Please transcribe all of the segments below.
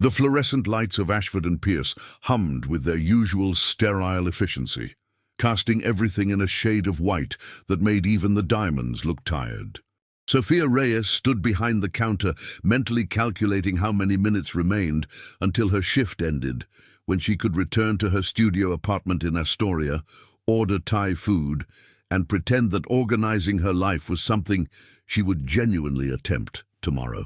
The fluorescent lights of Ashford and Pierce hummed with their usual sterile efficiency, casting everything in a shade of white that made even the diamonds look tired. Sophia Reyes stood behind the counter, mentally calculating how many minutes remained until her shift ended, when she could return to her studio apartment in Astoria, order Thai food, and pretend that organizing her life was something she would genuinely attempt tomorrow.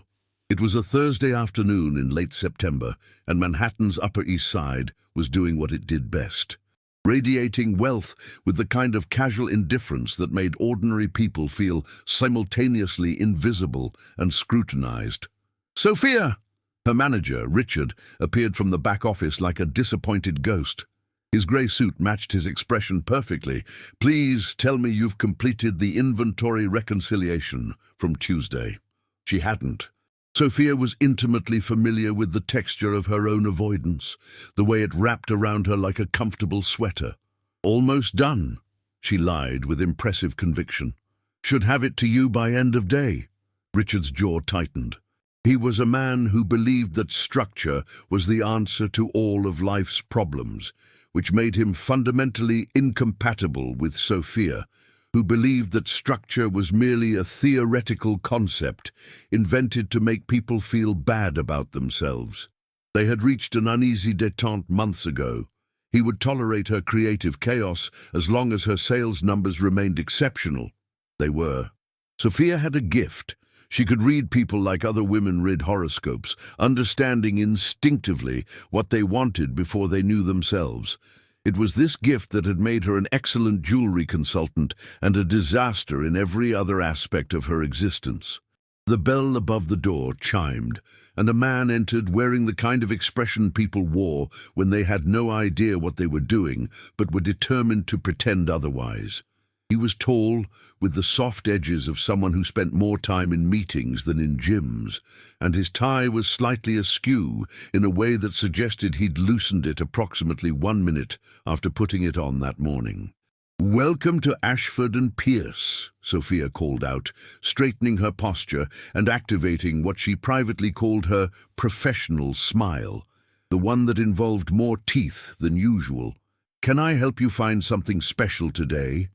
It was a Thursday afternoon in late September, and Manhattan's Upper East Side was doing what it did best, radiating wealth with the kind of casual indifference that made ordinary people feel simultaneously invisible and scrutinized. "Sophia!" Her manager, Richard, appeared from the back office like a disappointed ghost. His grey suit matched his expression perfectly. "Please tell me you've completed the inventory reconciliation from Tuesday." She hadn't. Sophia was intimately familiar with the texture of her own avoidance, the way it wrapped around her like a comfortable sweater. "Almost done," she lied with impressive conviction. "Should have it to you by end of day." Richard's jaw tightened. He was a man who believed that structure was the answer to all of life's problems, which made him fundamentally incompatible with Sophia, who believed that structure was merely a theoretical concept invented to make people feel bad about themselves. They had reached an uneasy détente months ago. He would tolerate her creative chaos as long as her sales numbers remained exceptional. They were. Sophia had a gift. She could read people like other women read horoscopes, understanding instinctively what they wanted before they knew themselves. It was this gift that had made her an excellent jewelry consultant and a disaster in every other aspect of her existence. The bell above the door chimed, and a man entered wearing the kind of expression people wore when they had no idea what they were doing but were determined to pretend otherwise. He was tall, with the soft edges of someone who spent more time in meetings than in gyms, and his tie was slightly askew in a way that suggested he'd loosened it approximately 1 minute after putting it on that morning. "Welcome to Ashford and Pierce," Sophia called out, straightening her posture and activating what she privately called her professional smile, the one that involved more teeth than usual. "Can I help you find something special today?"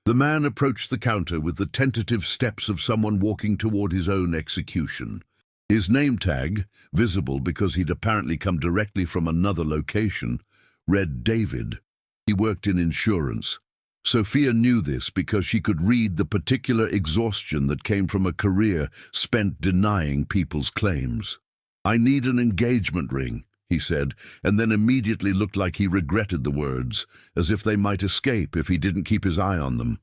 The man approached the counter with the tentative steps of someone walking toward his own execution. His name tag, visible because he'd apparently come directly from another location, read David. He worked in insurance. Sophia knew this because she could read the particular exhaustion that came from a career spent denying people's claims. "I need an engagement ring," he said, and then immediately looked like he regretted the words, as if they might escape if he didn't keep his eye on them.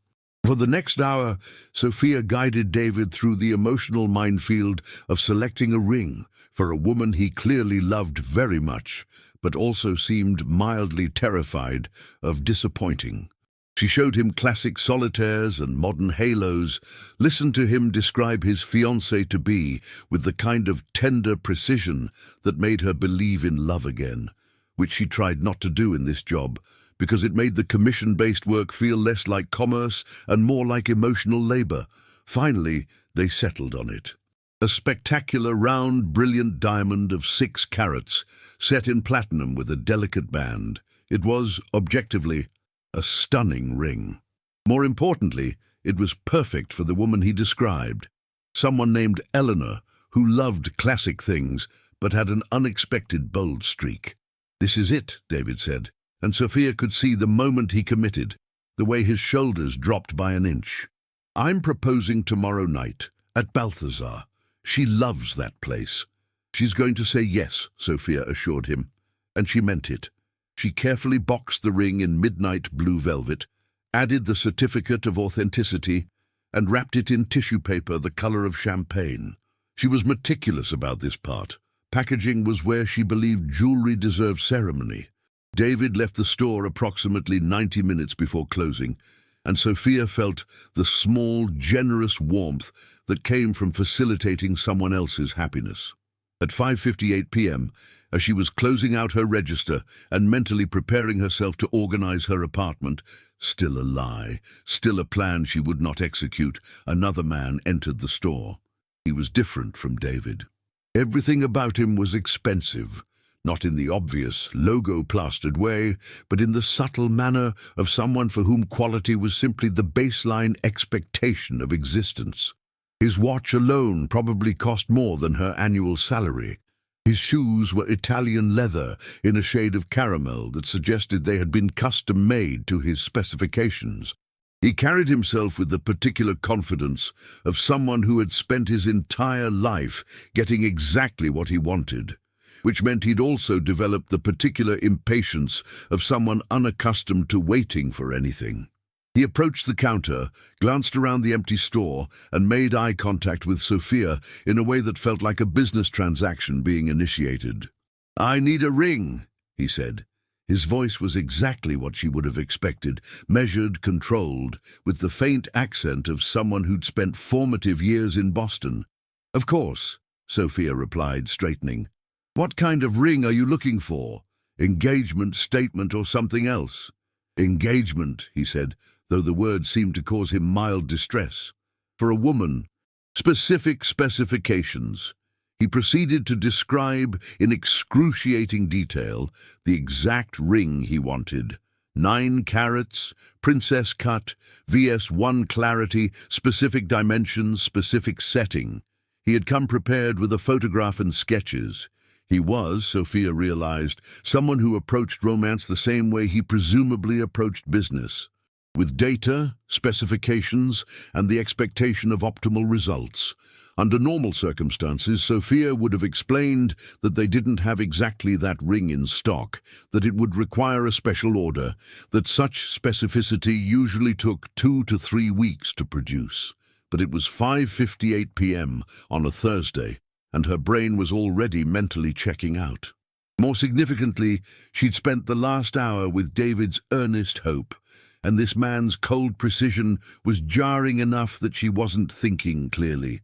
For the next hour, Sophia guided David through the emotional minefield of selecting a ring for a woman he clearly loved very much, but also seemed mildly terrified of disappointing. She showed him classic solitaires and modern halos, listened to him describe his fiancé-to-be with the kind of tender precision that made her believe in love again, which she tried not to do in this job, because it made the commission-based work feel less like commerce and more like emotional labor. Finally, they settled on it. A spectacular round, brilliant diamond of 6 carats, set in platinum with a delicate band. It was, objectively, a stunning ring. More importantly, it was perfect for the woman he described, someone named Eleanor, who loved classic things but had an unexpected bold streak. "This is it," David said, and Sophia could see the moment he committed, the way his shoulders dropped by an inch. "I'm proposing tomorrow night, at Balthazar. She loves that place." "She's going to say yes," Sophia assured him, and she meant it. She carefully boxed the ring in midnight blue velvet, added the certificate of authenticity, and wrapped it in tissue paper the color of champagne. She was meticulous about this part. Packaging was where she believed jewelry deserved ceremony. David left the store approximately 90 minutes before closing, and Sophia felt the small, generous warmth that came from facilitating someone else's happiness. At 5:58 p.m., as she was closing out her register and mentally preparing herself to organize her apartment, still a lie, still a plan she would not execute, another man entered the store. He was different from David. Everything about him was expensive, not in the obvious, logo-plastered way, but in the subtle manner of someone for whom quality was simply the baseline expectation of existence. His watch alone probably cost more than her annual salary. His shoes were Italian leather in a shade of caramel that suggested they had been custom-made to his specifications. He carried himself with the particular confidence of someone who had spent his entire life getting exactly what he wanted, which meant he'd also developed the particular impatience of someone unaccustomed to waiting for anything. He approached the counter, glanced around the empty store, and made eye contact with Sophia in a way that felt like a business transaction being initiated. "I need a ring," he said. His voice was exactly what she would have expected, measured, controlled, with the faint accent of someone who'd spent formative years in Boston. "Of course," Sophia replied, straightening. "What kind of ring are you looking for? Engagement, statement, or something else?" "Engagement," he said, though the word seemed to cause him mild distress. "For a woman. Specific specifications." He proceeded to describe in excruciating detail the exact ring he wanted. 9 carats, princess cut, VS1 clarity, specific dimensions, specific setting. He had come prepared with a photograph and sketches. He was, Sophia realized, someone who approached romance the same way he presumably approached business, with data, specifications, and the expectation of optimal results. Under normal circumstances, Sophia would have explained that they didn't have exactly that ring in stock, that it would require a special order, that such specificity usually took 2 to 3 weeks to produce. But it was 5:58 p.m. on a Thursday, and her brain was already mentally checking out. More significantly, she'd spent the last hour with David's earnest hope, and this man's cold precision was jarring enough that she wasn't thinking clearly.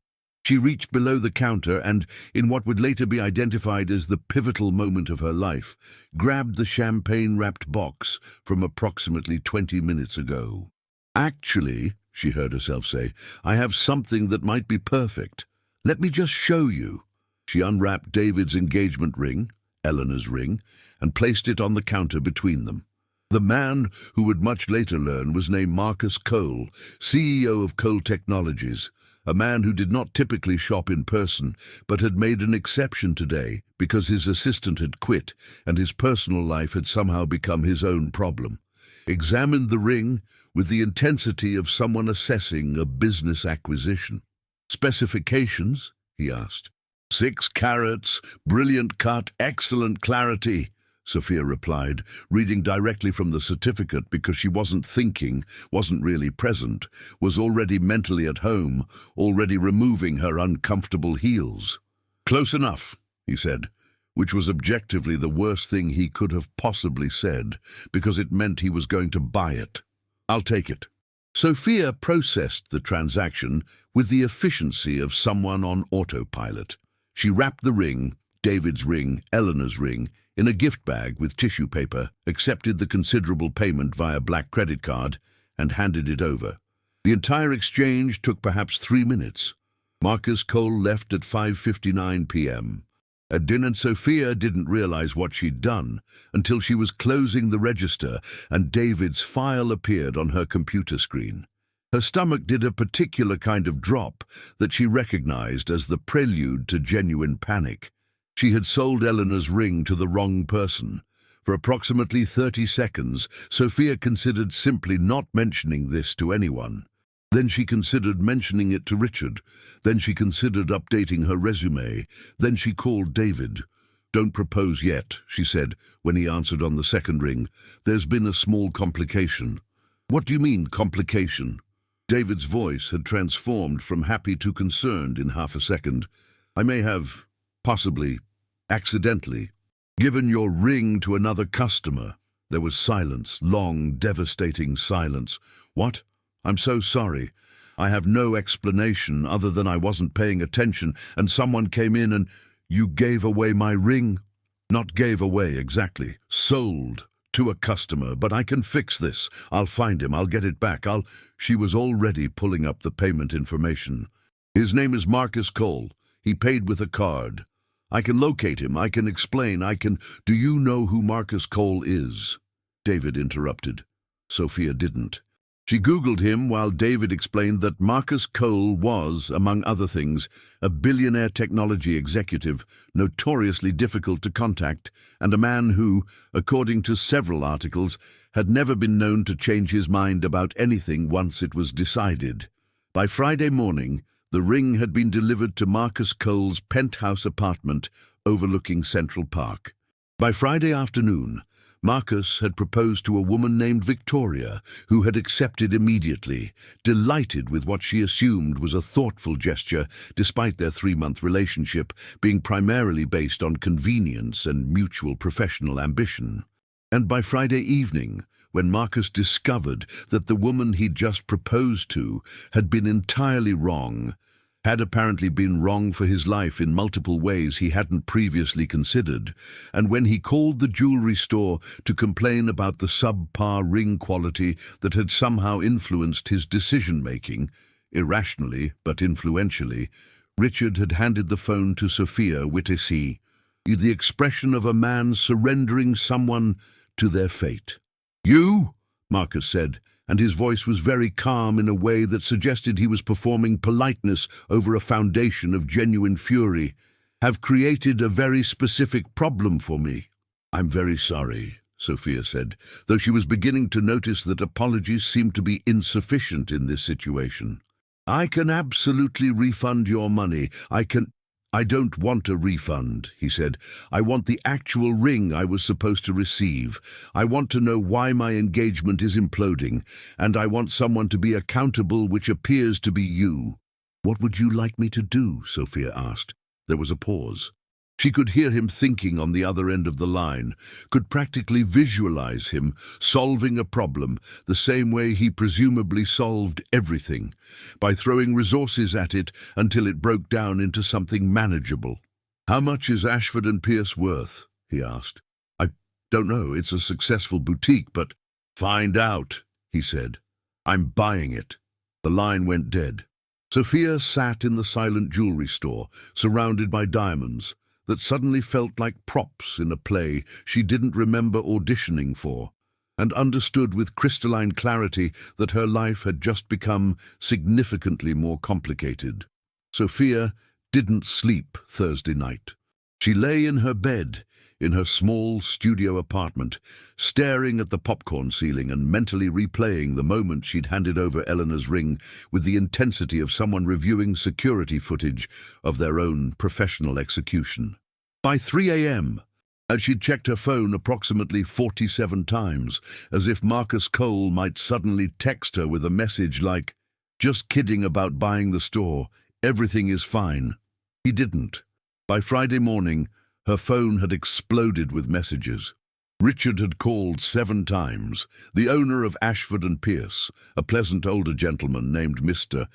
She reached below the counter and, in what would later be identified as the pivotal moment of her life, grabbed the champagne-wrapped box from approximately 20 minutes ago. "Actually," she heard herself say, "I have something that might be perfect. Let me just show you." She unwrapped David's engagement ring, Eleanor's ring, and placed it on the counter between them. The man, who would much later learn was named Marcus Cole, CEO of Cole Technologies, a man who did not typically shop in person, but had made an exception today because his assistant had quit and his personal life had somehow become his own problem. Examined the ring with the intensity of someone assessing a business acquisition. "Specifications?" he asked. 6 carats, brilliant cut, excellent clarity," Sophia replied, reading directly from the certificate because she wasn't thinking, wasn't really present, was already mentally at home, already removing her uncomfortable heels. "Close enough," he said, which was objectively the worst thing he could have possibly said, because it meant he was going to buy it. "I'll take it." Sophia processed the transaction with the efficiency of someone on autopilot. She wrapped the ring, David's ring, Eleanor's ring, in a gift bag with tissue paper, accepted the considerable payment via black credit card, and handed it over. The entire exchange took perhaps 3 minutes. Marcus Cole left at 5:59 p.m. At dinner, Sophia didn't realize what she'd done until she was closing the register and David's file appeared on her computer screen. Her stomach did a particular kind of drop that she recognized as the prelude to genuine panic. She had sold Eleanor's ring to the wrong person. For approximately 30 seconds, Sophia considered simply not mentioning this to anyone. Then she considered mentioning it to Richard. Then she considered updating her resume. Then she called David. "Don't propose yet," she said when he answered on the second ring. "There's been a small complication." "What do you mean, complication?" David's voice had transformed from happy to concerned in half a second. "I may have, possibly, accidentally, given your ring to another customer." There was silence, long, devastating silence. "What? I'm so sorry. I have no explanation other than I wasn't paying attention and someone came in and you gave away my ring." "Not gave away exactly. Sold to a customer, but I can fix this. I'll find him. I'll get it back. She was already pulling up the payment information. "His name is Marcus Cole. He paid with a card." I can locate him, I can explain, Do you know who Marcus Cole is? David interrupted. Sophia didn't. She Googled him while David explained that Marcus Cole was, among other things, a billionaire technology executive, notoriously difficult to contact, and a man who, according to several articles, had never been known to change his mind about anything once it was decided. By Friday morning, the ring had been delivered to Marcus Cole's penthouse apartment overlooking Central Park. By Friday afternoon, Marcus had proposed to a woman named Victoria, who had accepted immediately, delighted with what she assumed was a thoughtful gesture, despite their 3-month relationship being primarily based on convenience and mutual professional ambition. And by Friday evening, when Marcus discovered that the woman he'd just proposed to had been entirely wrong, had apparently been wrong for his life in multiple ways he hadn't previously considered, and when he called the jewelry store to complain about the subpar ring quality that had somehow influenced his decision-making, irrationally but influentially, Richard had handed the phone to Sophia Whitesey, the expression of a man surrendering someone to their fate. "You?" Marcus said, and his voice was very calm in a way that suggested he was performing politeness over a foundation of genuine fury, "have created a very specific problem for me." "I'm very sorry," Sophia said, though she was beginning to notice that apologies seemed to be insufficient in this situation. "I can absolutely refund your money. I don't want a refund," he said. "I want the actual ring I was supposed to receive. I want to know why my engagement is imploding, and I want someone to be accountable, which appears to be you." "What would you like me to do?" Sophia asked. There was a pause. She could hear him thinking on the other end of the line, could practically visualize him solving a problem the same way he presumably solved everything, by throwing resources at it until it broke down into something manageable. "How much is Ashford and Pierce worth?" he asked. "I don't know. It's a successful boutique, but—" "Find out," he said. "I'm buying it." The line went dead. Sophia sat in the silent jewelry store, surrounded by diamonds, that suddenly felt like props in a play she didn't remember auditioning for, and understood with crystalline clarity that her life had just become significantly more complicated. Sophia didn't sleep Thursday night. She lay in her bed, in her small studio apartment, staring at the popcorn ceiling and mentally replaying the moment she'd handed over Eleanor's ring with the intensity of someone reviewing security footage of their own professional execution. By 3 a.m., and she'd checked her phone approximately 47 times, as if Marcus Cole might suddenly text her with a message like, "Just kidding about buying the store, everything is fine." He didn't. By Friday morning, her phone had exploded with messages. Richard had called 7 times, the owner of Ashford and Pierce, a pleasant older gentleman named Mr.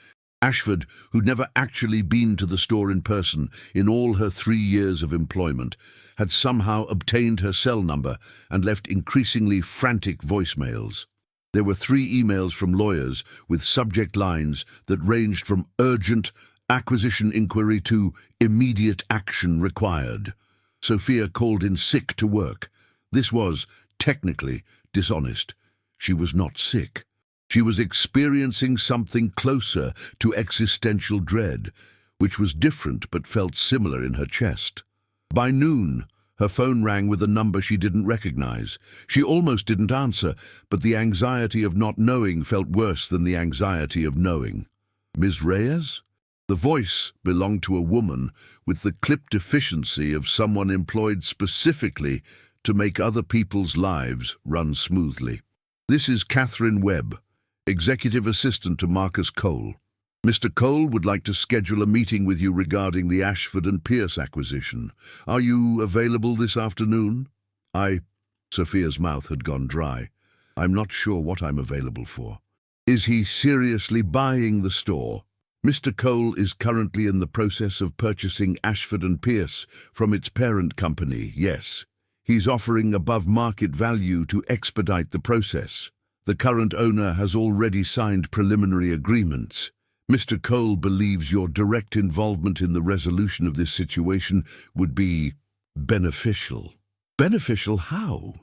Ashford, who'd never actually been to the store in person in all her 3 years of employment, had somehow obtained her cell number and left increasingly frantic voicemails. There were 3 emails from lawyers with subject lines that ranged from urgent acquisition inquiry to immediate action required. Sophia called in sick to work. This was, technically, dishonest. She was not sick. She was experiencing something closer to existential dread, which was different but felt similar in her chest. By noon, her phone rang with a number she didn't recognize. She almost didn't answer, but the anxiety of not knowing felt worse than the anxiety of knowing. "Ms. Reyes?" The voice belonged to a woman with the clipped efficiency of someone employed specifically to make other people's lives run smoothly. "This is Catherine Webb, Executive Assistant to Marcus Cole. Mr. Cole would like to schedule a meeting with you regarding the Ashford and Pierce acquisition. Are you available this afternoon?" Sophia's mouth had gone dry. "I'm not sure what I'm available for." "Is he seriously buying the store?" "Mr. Cole is currently in the process of purchasing Ashford and Pierce from its parent company, yes. He's offering above market value to expedite the process. The current owner has already signed preliminary agreements. Mr. Cole believes your direct involvement in the resolution of this situation would be beneficial. Beneficial how?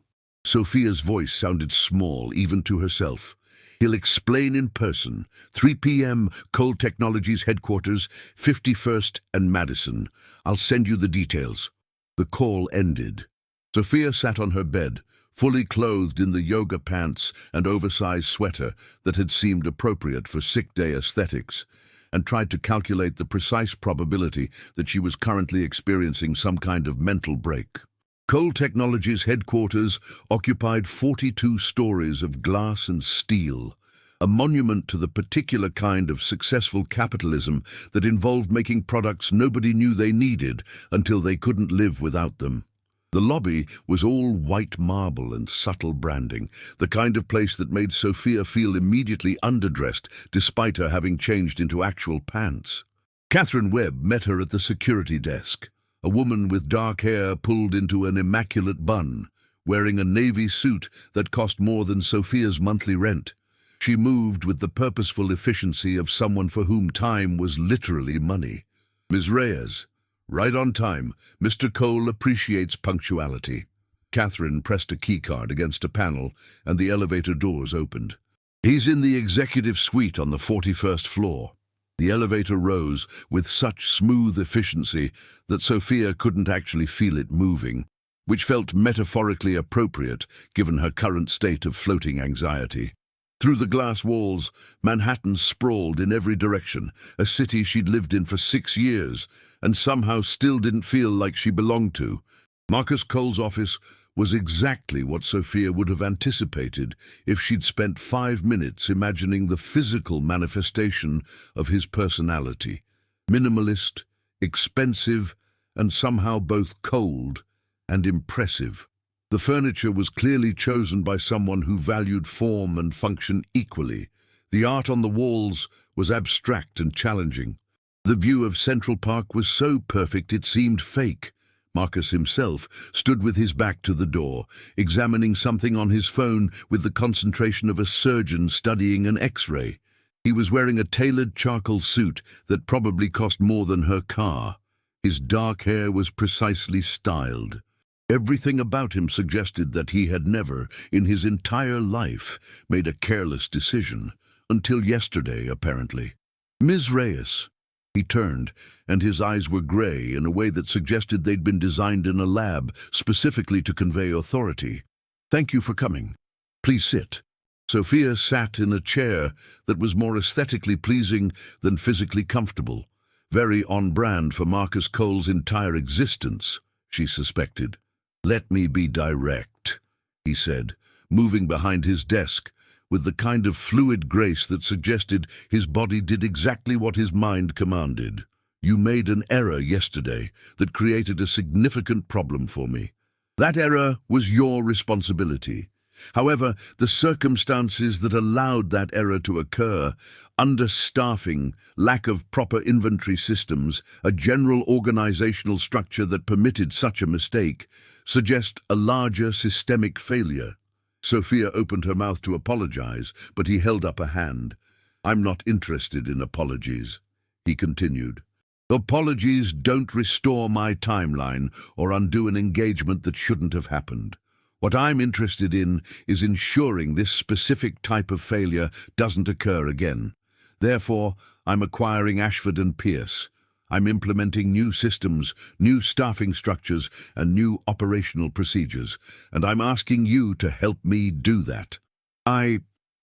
Sophia's voice sounded small, even to herself. He'll explain in person. 3 p.m., Cole Technologies headquarters, 51st and Madison. I'll send you the details. The call ended. Sophia sat on her bed, fully clothed in the yoga pants and oversized sweater that had seemed appropriate for sick day aesthetics, and tried to calculate the precise probability that she was currently experiencing some kind of mental break. Cole Technologies headquarters occupied 42 stories of glass and steel, a monument to the particular kind of successful capitalism that involved making products nobody knew they needed until they couldn't live without them. The lobby was all white marble and subtle branding, the kind of place that made Sophia feel immediately underdressed despite her having changed into actual pants. Catherine Webb met her at the security desk, a woman with dark hair pulled into an immaculate bun, wearing a navy suit that cost more than Sophia's monthly rent. She moved with the purposeful efficiency of someone for whom time was literally money. Ms. Reyes, right on time. Mr. Cole appreciates punctuality. Catherine pressed a keycard against a panel, and the elevator doors opened. He's in the executive suite on the 41st floor. The elevator rose with such smooth efficiency that Sophia couldn't actually feel it moving, which felt metaphorically appropriate given her current state of floating anxiety. Through the glass walls, Manhattan sprawled in every direction, a city she'd lived in for 6 years and somehow still didn't feel like she belonged to. Marcus Cole's office was exactly what Sophia would have anticipated if she'd spent 5 minutes imagining the physical manifestation of his personality. Minimalist, expensive, and somehow both cold and impressive. The furniture was clearly chosen by someone who valued form and function equally. The art on the walls was abstract and challenging. The view of Central Park was so perfect it seemed fake. Marcus himself stood with his back to the door, examining something on his phone with the concentration of a surgeon studying an X-ray. He was wearing a tailored charcoal suit that probably cost more than her car. His dark hair was precisely styled. Everything about him suggested that he had never, in his entire life, made a careless decision. Until yesterday, apparently. Ms. Reyes. He turned, and his eyes were gray in a way that suggested they'd been designed in a lab specifically to convey authority. Thank you for coming. Please sit. Sophia sat in a chair that was more aesthetically pleasing than physically comfortable, very on brand for Marcus Cole's entire existence, she suspected. Let me be direct, he said, moving behind his desk, with the kind of fluid grace that suggested his body did exactly what his mind commanded. You made an error yesterday that created a significant problem for me. That error was your responsibility. However, the circumstances that allowed that error to occur, understaffing, lack of proper inventory systems, a general organizational structure that permitted such a mistake, suggest a larger systemic failure. Sophia opened her mouth to apologize, but he held up a hand. I'm not interested in apologies, he continued. Apologies don't restore my timeline or undo an engagement that shouldn't have happened. What I'm interested in is ensuring this specific type of failure doesn't occur again. Therefore, I'm acquiring Ashford and Pierce. I'm implementing new systems, new staffing structures, and new operational procedures, and I'm asking you to help me do that.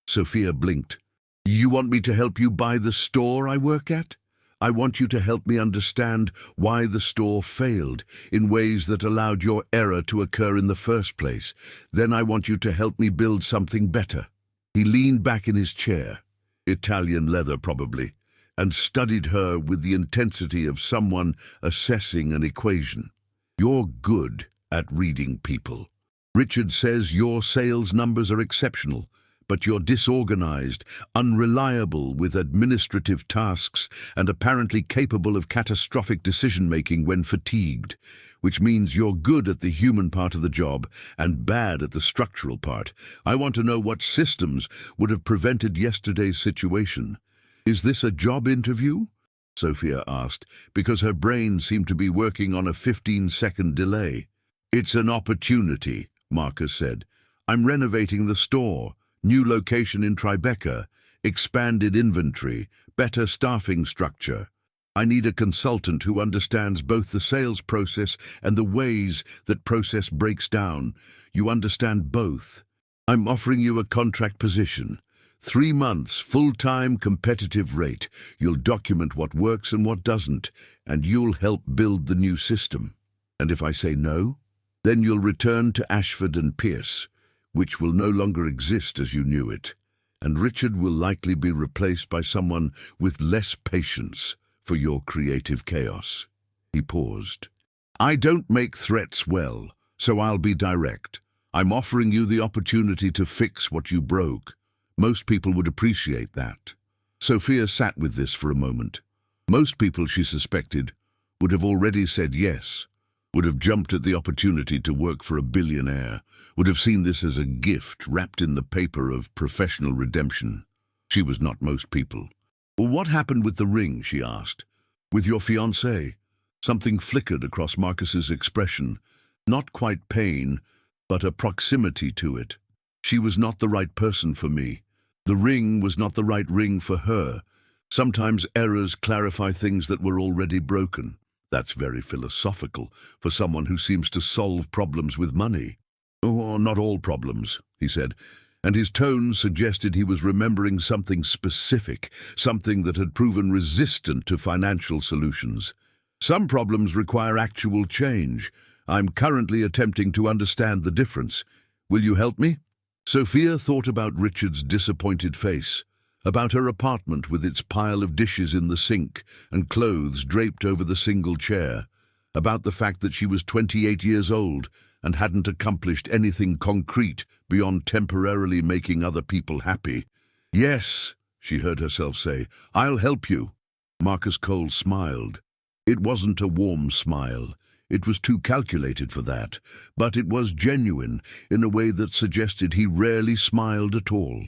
Sophia blinked. You want me to help you buy the store I work at? I want you to help me understand why the store failed in ways that allowed your error to occur in the first place. Then I want you to help me build something better. He leaned back in his chair, Italian leather probably, and studied her with the intensity of someone assessing an equation. You're good at reading people. Richard says your sales numbers are exceptional, but you're disorganized, unreliable with administrative tasks, and apparently capable of catastrophic decision-making when fatigued, which means you're good at the human part of the job and bad at the structural part. I want to know what systems would have prevented yesterday's situation. "Is this a job interview?" Sophia asked, because her brain seemed to be working on a 15-second delay. "It's an opportunity," Marcus said. "I'm renovating the store, new location in Tribeca, expanded inventory, better staffing structure. I need a consultant who understands both the sales process and the ways that process breaks down. You understand both. I'm offering you a contract position. 3 months, full-time, competitive rate. You'll document what works and what doesn't, and you'll help build the new system. And if I say no, then you'll return to Ashford and Pierce, which will no longer exist as you knew it, and Richard will likely be replaced by someone with less patience for your creative chaos." He paused. "I don't make threats well, so I'll be direct. I'm offering you the opportunity to fix what you broke. Most people would appreciate that." Sophia sat with this for a moment. Most people, she suspected, would have already said yes, would have jumped at the opportunity to work for a billionaire, would have seen this as a gift wrapped in the paper of professional redemption. She was not most people. "Well, what happened with the ring?" she asked. "With your fiancé?" Something flickered across Marcus's expression. Not quite pain, but a proximity to it. "She was not the right person for me. The ring was not the right ring for her. Sometimes errors clarify things that were already broken." That's very philosophical for someone who seems to solve problems with money. "Oh, not all problems," he said, and his tone suggested he was remembering something specific, something that had proven resistant to financial solutions. "Some problems require actual change. I'm currently attempting to understand the difference. Will you help me?" Sophia thought about Richard's disappointed face, about her apartment with its pile of dishes in the sink and clothes draped over the single chair, about the fact that she was 28 years old and hadn't accomplished anything concrete beyond temporarily making other people happy. "Yes," she heard herself say, "I'll help you." Marcus Cole smiled. It wasn't a warm smile. It was too calculated for that, but it was genuine in a way that suggested he rarely smiled at all.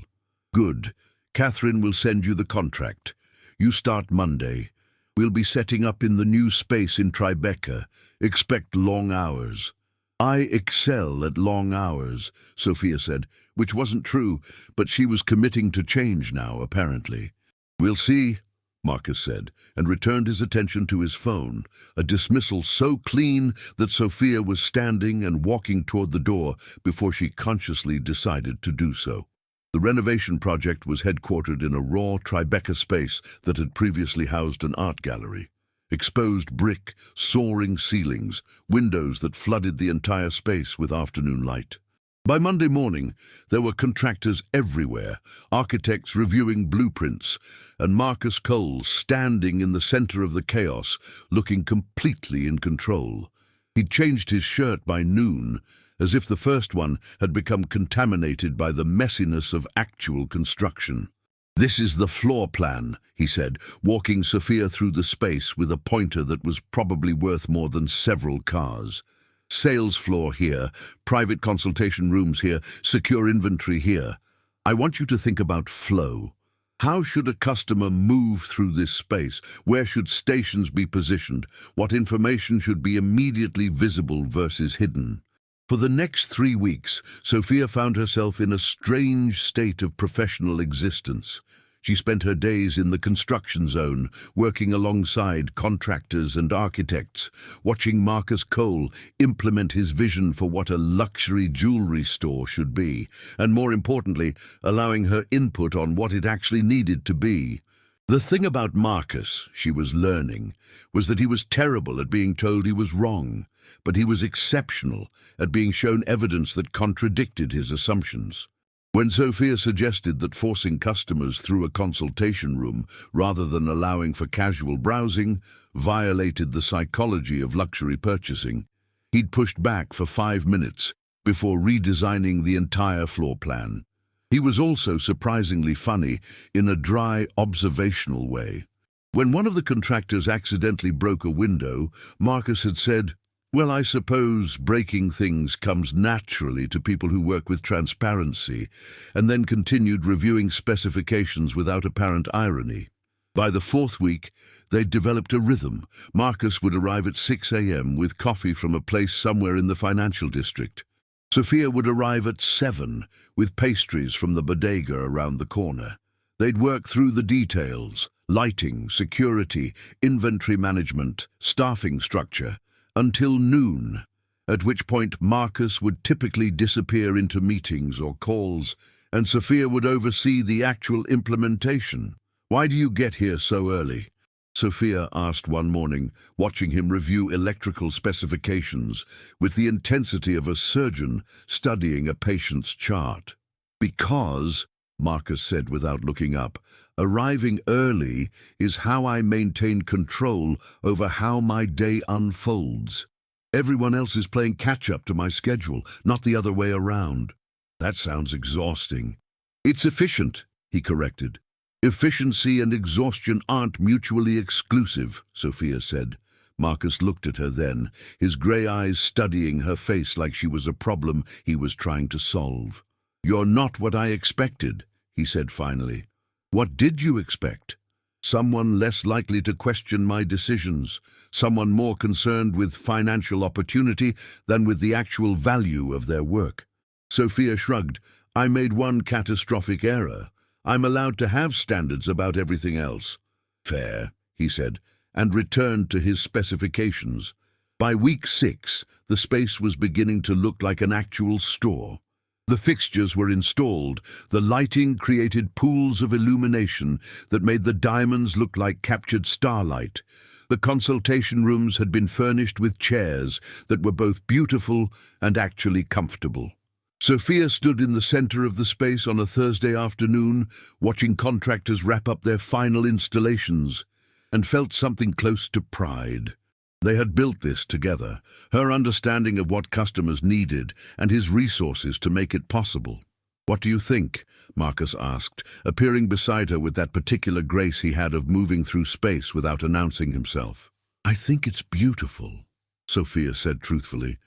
"Good. Catherine will send you the contract. You start Monday. We'll be setting up in the new space in Tribeca. Expect long hours." "I excel at long hours," Sophia said, which wasn't true, but she was committing to change now, apparently. "We'll see," Marcus said, and returned his attention to his phone, a dismissal so clean that Sophia was standing and walking toward the door before she consciously decided to do so. The renovation project was headquartered in a raw Tribeca space that had previously housed an art gallery. Exposed brick, soaring ceilings, windows that flooded the entire space with afternoon light. By Monday morning, there were contractors everywhere, architects reviewing blueprints, and Marcus Cole standing in the center of the chaos, looking completely in control. He'd changed his shirt by noon, as if the first one had become contaminated by the messiness of actual construction. "This is the floor plan," he said, walking Sophia through the space with a pointer that was probably worth more than several cars. "Sales floor here, private consultation rooms here, secure inventory here. I want you to think about flow. How should a customer move through this space? Where should stations be positioned? What information should be immediately visible versus hidden?" For the next 3 weeks, Sophia found herself in a strange state of professional existence. She spent her days in the construction zone, working alongside contractors and architects, watching Marcus Cole implement his vision for what a luxury jewelry store should be, and more importantly, allowing her input on what it actually needed to be. The thing about Marcus, she was learning, was that he was terrible at being told he was wrong, but he was exceptional at being shown evidence that contradicted his assumptions. When Sophia suggested that forcing customers through a consultation room rather than allowing for casual browsing violated the psychology of luxury purchasing, he'd pushed back for 5 minutes before redesigning the entire floor plan. He was also surprisingly funny in a dry, observational way. When one of the contractors accidentally broke a window, Marcus had said, "Well, I suppose breaking things comes naturally to people who work with transparency," and then continued reviewing specifications without apparent irony. By the fourth week, they'd developed a rhythm. Marcus would arrive at 6 a.m. with coffee from a place somewhere in the financial district. Sophia would arrive at 7 with pastries from the bodega around the corner. They'd work through the details, lighting, security, inventory management, staffing structure, until noon, at which point Marcus would typically disappear into meetings or calls, and Sophia would oversee the actual implementation. "Why do you get here so early?" Sophia asked one morning, watching him review electrical specifications with the intensity of a surgeon studying a patient's chart. "Because," Marcus said without looking up, "arriving early is how I maintain control over how my day unfolds. Everyone else is playing catch-up to my schedule, not the other way around." "That sounds exhausting." "It's efficient," he corrected. "Efficiency and exhaustion aren't mutually exclusive," Sophia said. Marcus looked at her then, his grey eyes studying her face like she was a problem he was trying to solve. "You're not what I expected," he said finally. "What did you expect?" "Someone less likely to question my decisions, someone more concerned with financial opportunity than with the actual value of their work." Sophia shrugged. "I made one catastrophic error. I'm allowed to have standards about everything else." "Fair," he said, and returned to his specifications. By week 6, the space was beginning to look like an actual store. The fixtures were installed, the lighting created pools of illumination that made the diamonds look like captured starlight. The consultation rooms had been furnished with chairs that were both beautiful and actually comfortable. Sophia stood in the center of the space on a Thursday afternoon, watching contractors wrap up their final installations, and felt something close to pride. They had built this together, her understanding of what customers needed and his resources to make it possible. "What do you think?" Marcus asked, appearing beside her with that particular grace he had of moving through space without announcing himself. "I think it's beautiful," Sophia said truthfully.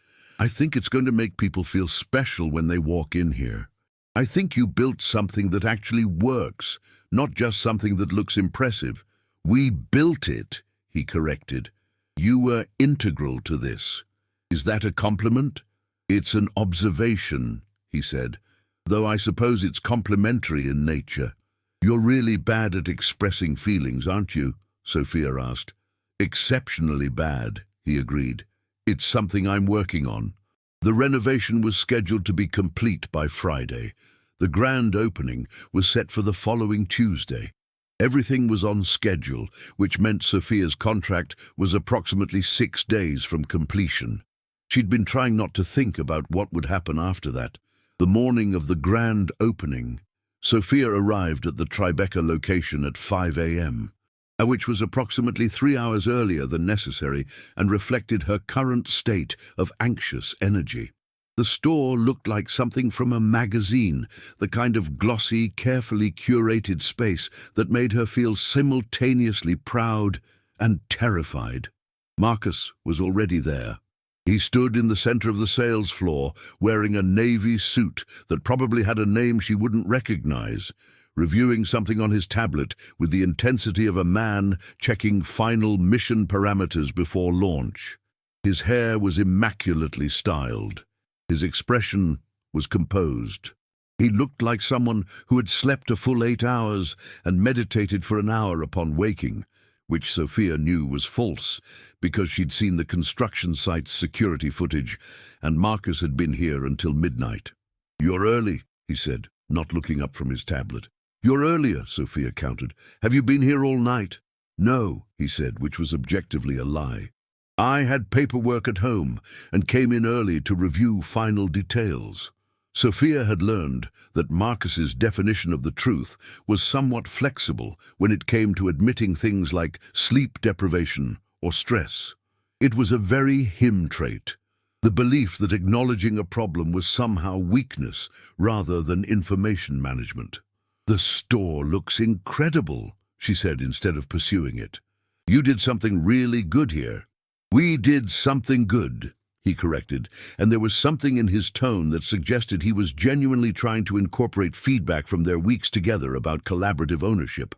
"I think it's going to make people feel special when they walk in here. I think you built something that actually works, not just something that looks impressive." "We built it," he corrected. "You were integral to this." "Is that a compliment?" "It's an observation," he said, "though I suppose it's complimentary in nature." "You're really bad at expressing feelings, aren't you?" Sophia asked. "Exceptionally bad," he agreed. "It's something I'm working on." The renovation was scheduled to be complete by Friday. The grand opening was set for the following Tuesday. Everything was on schedule, which meant Sophia's contract was approximately 6 days from completion. She'd been trying not to think about what would happen after that. The morning of the grand opening, Sophia arrived at the Tribeca location at 5 a.m., which was approximately 3 hours earlier than necessary and reflected her current state of anxious energy. The store looked like something from a magazine, the kind of glossy, carefully curated space that made her feel simultaneously proud and terrified. Marcus was already there. He stood in the center of the sales floor, wearing a navy suit that probably had a name she wouldn't recognize, reviewing something on his tablet with the intensity of a man checking final mission parameters before launch. His hair was immaculately styled. His expression was composed. He looked like someone who had slept a full 8 hours and meditated for an hour upon waking, which Sophia knew was false because she'd seen the construction site's security footage, and Marcus had been here until midnight. "You're early," he said, not looking up from his tablet. "You're earlier," Sophia countered. "Have you been here all night?" "No," he said, which was objectively a lie. "I had paperwork at home and came in early to review final details." Sophia had learned that Marcus's definition of the truth was somewhat flexible when it came to admitting things like sleep deprivation or stress. It was a very him trait, the belief that acknowledging a problem was somehow weakness rather than information management. "The store looks incredible," she said instead of pursuing it. "You did something really good here." "We did something good," he corrected, and there was something in his tone that suggested he was genuinely trying to incorporate feedback from their weeks together about collaborative ownership.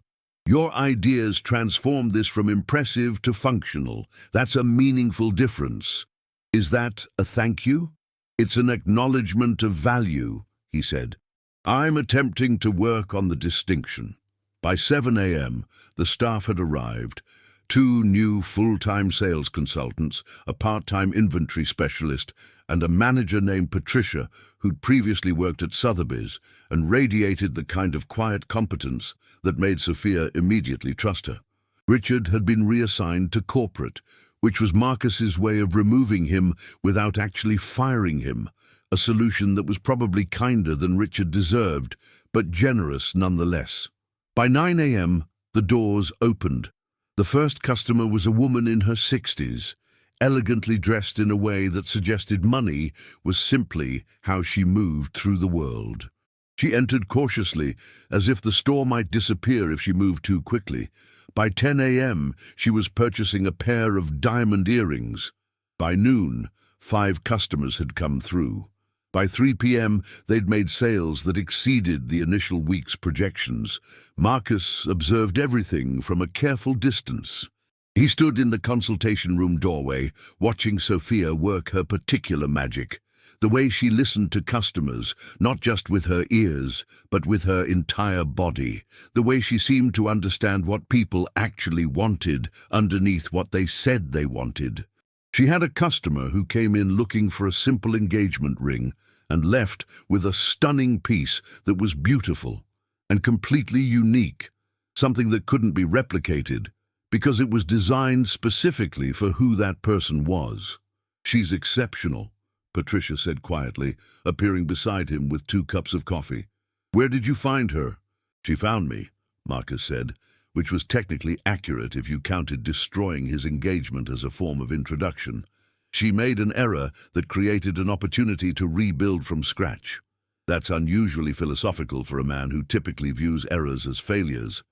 Your ideas transformed this from impressive to functional. That's a meaningful difference. Is that a thank you? It's an acknowledgement of value, he said. I'm attempting to work on the distinction. By 7 a.m., the staff had arrived. 2 new full-time sales consultants, a part-time inventory specialist, and a manager named Patricia, who'd previously worked at Sotheby's and radiated the kind of quiet competence that made Sophia immediately trust her. Richard had been reassigned to corporate, which was Marcus's way of removing him without actually firing him, a solution that was probably kinder than Richard deserved, but generous nonetheless. By 9 a.m., the doors opened. The first customer was a woman in her 60s, elegantly dressed in a way that suggested money was simply how she moved through the world. She entered cautiously, as if the store might disappear if she moved too quickly. By 10 a.m., she was purchasing a pair of diamond earrings. By noon, 5 customers had come through. By 3 p.m., they'd made sales that exceeded the initial week's projections. Marcus observed everything from a careful distance. He stood in the consultation room doorway, watching Sophia work her particular magic. The way she listened to customers, not just with her ears, but with her entire body. The way she seemed to understand what people actually wanted underneath what they said they wanted. She had a customer who came in looking for a simple engagement ring and left with a stunning piece that was beautiful and completely unique, something that couldn't be replicated because it was designed specifically for who that person was. She's exceptional, Patricia said quietly, appearing beside him with 2 cups of coffee. Where did you find her? She found me, Marcus said, which was technically accurate if you counted destroying his engagement as a form of introduction. She made an error that created an opportunity to rebuild from scratch. That's unusually philosophical for a man who typically views errors as failures.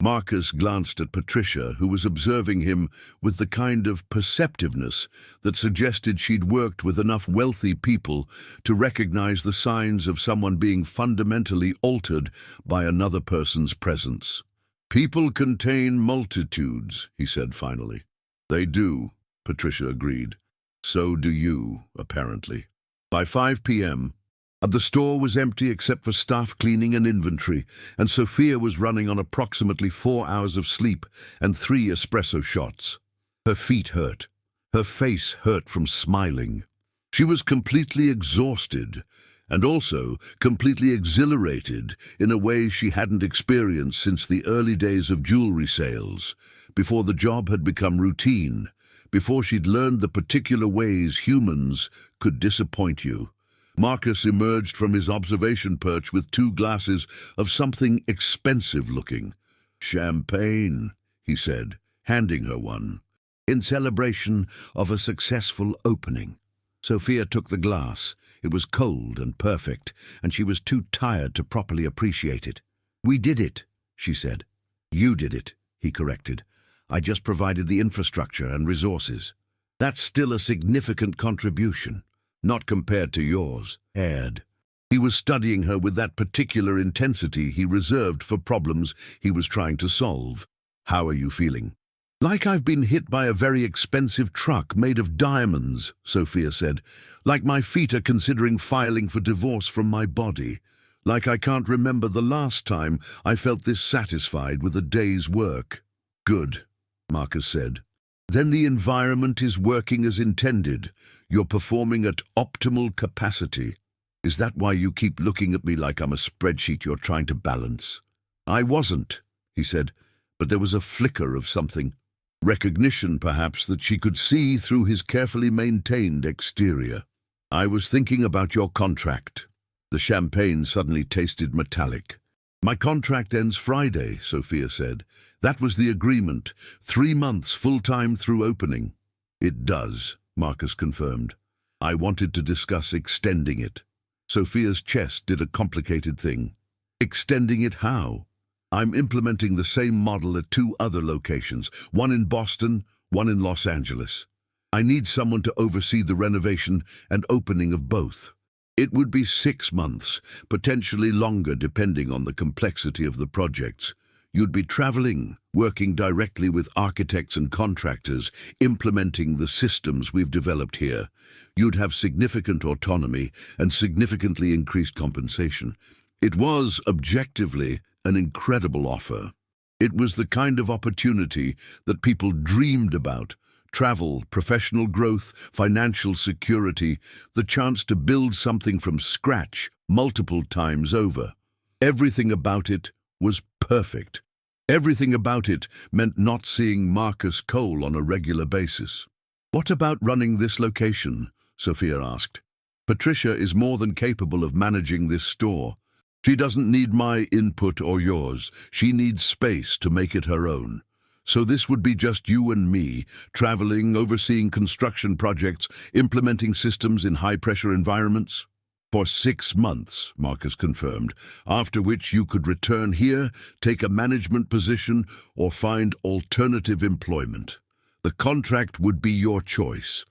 Marcus glanced at Patricia, who was observing him with the kind of perceptiveness that suggested she'd worked with enough wealthy people to recognize the signs of someone being fundamentally altered by another person's presence. People contain multitudes, he said finally. They do, Patricia agreed. So do you, apparently. By 5 p.m., the store was empty except for staff cleaning and inventory, and Sophia was running on approximately 4 hours of sleep and 3 espresso shots. Her feet hurt. Her face hurt from smiling. She was completely exhausted, and also completely exhilarated in a way she hadn't experienced since the early days of jewelry sales, before the job had become routine, before she'd learned the particular ways humans could disappoint you. Marcus emerged from his observation perch with 2 glasses of something expensive-looking. Champagne, he said, handing her one, in celebration of a successful opening. Sophia took the glass. It was cold and perfect, and she was too tired to properly appreciate it. We did it, she said. You did it, he corrected. I just provided the infrastructure and resources. That's still a significant contribution, not compared to yours, Ed. He was studying her with that particular intensity he reserved for problems he was trying to solve. How are you feeling? Like I've been hit by a very expensive truck made of diamonds, Sophia said. Like my feet are considering filing for divorce from my body. Like I can't remember the last time I felt this satisfied with a day's work. Good, Marcus said. Then the environment is working as intended. You're performing at optimal capacity. Is that why you keep looking at me like I'm a spreadsheet you're trying to balance? I wasn't, he said, but there was a flicker of something. Recognition, perhaps, that she could see through his carefully maintained exterior. I was thinking about your contract. The champagne suddenly tasted metallic. My contract ends Friday, Sophia said. That was the agreement. 3 months full-time through opening. It does, Marcus confirmed. I wanted to discuss extending it. Sophia's chest did a complicated thing. Extending it how? I'm implementing the same model at 2 other locations, one in Boston, one in Los Angeles. I need someone to oversee the renovation and opening of both. It would be 6 months, potentially longer depending on the complexity of the projects. You'd be traveling, working directly with architects and contractors, implementing the systems we've developed here. You'd have significant autonomy and significantly increased compensation. It was, objectively, an incredible offer. It was the kind of opportunity that people dreamed about. Travel, professional growth, financial security, the chance to build something from scratch multiple times over. Everything about it was perfect. Everything about it meant not seeing Marcus Cole on a regular basis. "What about running this location?" Sophia asked. "Patricia is more than capable of managing this store. She doesn't need my input or yours. She needs space to make it her own. So this would be just you and me, traveling, overseeing construction projects, implementing systems in high-pressure environments?" "For 6 months," Marcus confirmed, "after which you could return here, take a management position, or find alternative employment. The contract would be your choice."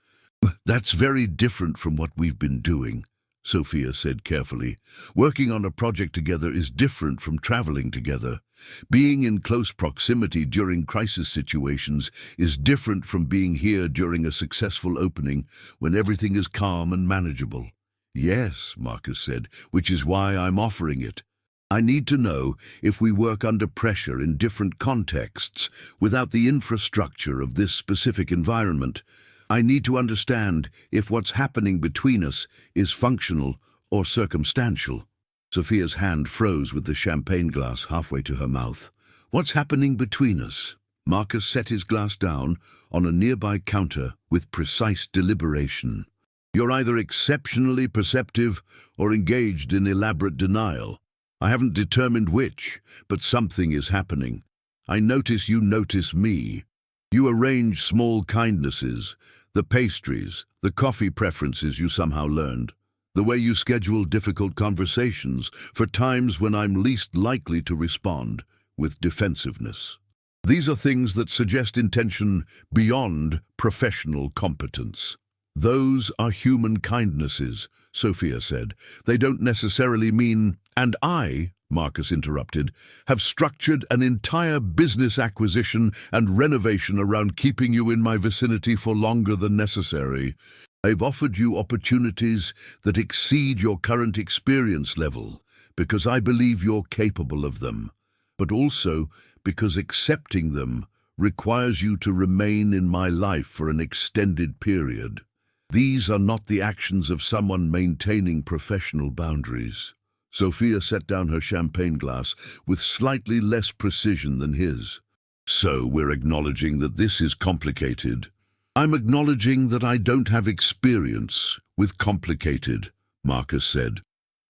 "That's very different from what we've been doing," Sophia said carefully. "Working on a project together is different from traveling together. Being in close proximity during crisis situations is different from being here during a successful opening when everything is calm and manageable." "Yes," Marcus said, "which is why I'm offering it. I need to know if we work under pressure in different contexts without the infrastructure of this specific environment. I need to understand if what's happening between us is functional or circumstantial." Sophia's hand froze with the champagne glass halfway to her mouth. "What's happening between us?" Marcus set his glass down on a nearby counter with precise deliberation. "You're either exceptionally perceptive or engaged in elaborate denial. I haven't determined which, but something is happening. I notice you notice me. You arrange small kindnesses, the pastries, the coffee preferences you somehow learned, the way you schedule difficult conversations for times when I'm least likely to respond with defensiveness. These are things that suggest intention beyond professional competence." "Those are human kindnesses," Sophia said. "They don't necessarily mean—" "And I," Marcus interrupted, "have structured an entire business acquisition and renovation around keeping you in my vicinity for longer than necessary. I've offered you opportunities that exceed your current experience level because I believe you're capable of them, but also because accepting them requires you to remain in my life for an extended period. These are not the actions of someone maintaining professional boundaries." Sophia set down her champagne glass with slightly less precision than his. "So we're acknowledging that this is complicated." "I'm acknowledging that I don't have experience with complicated," Marcus said.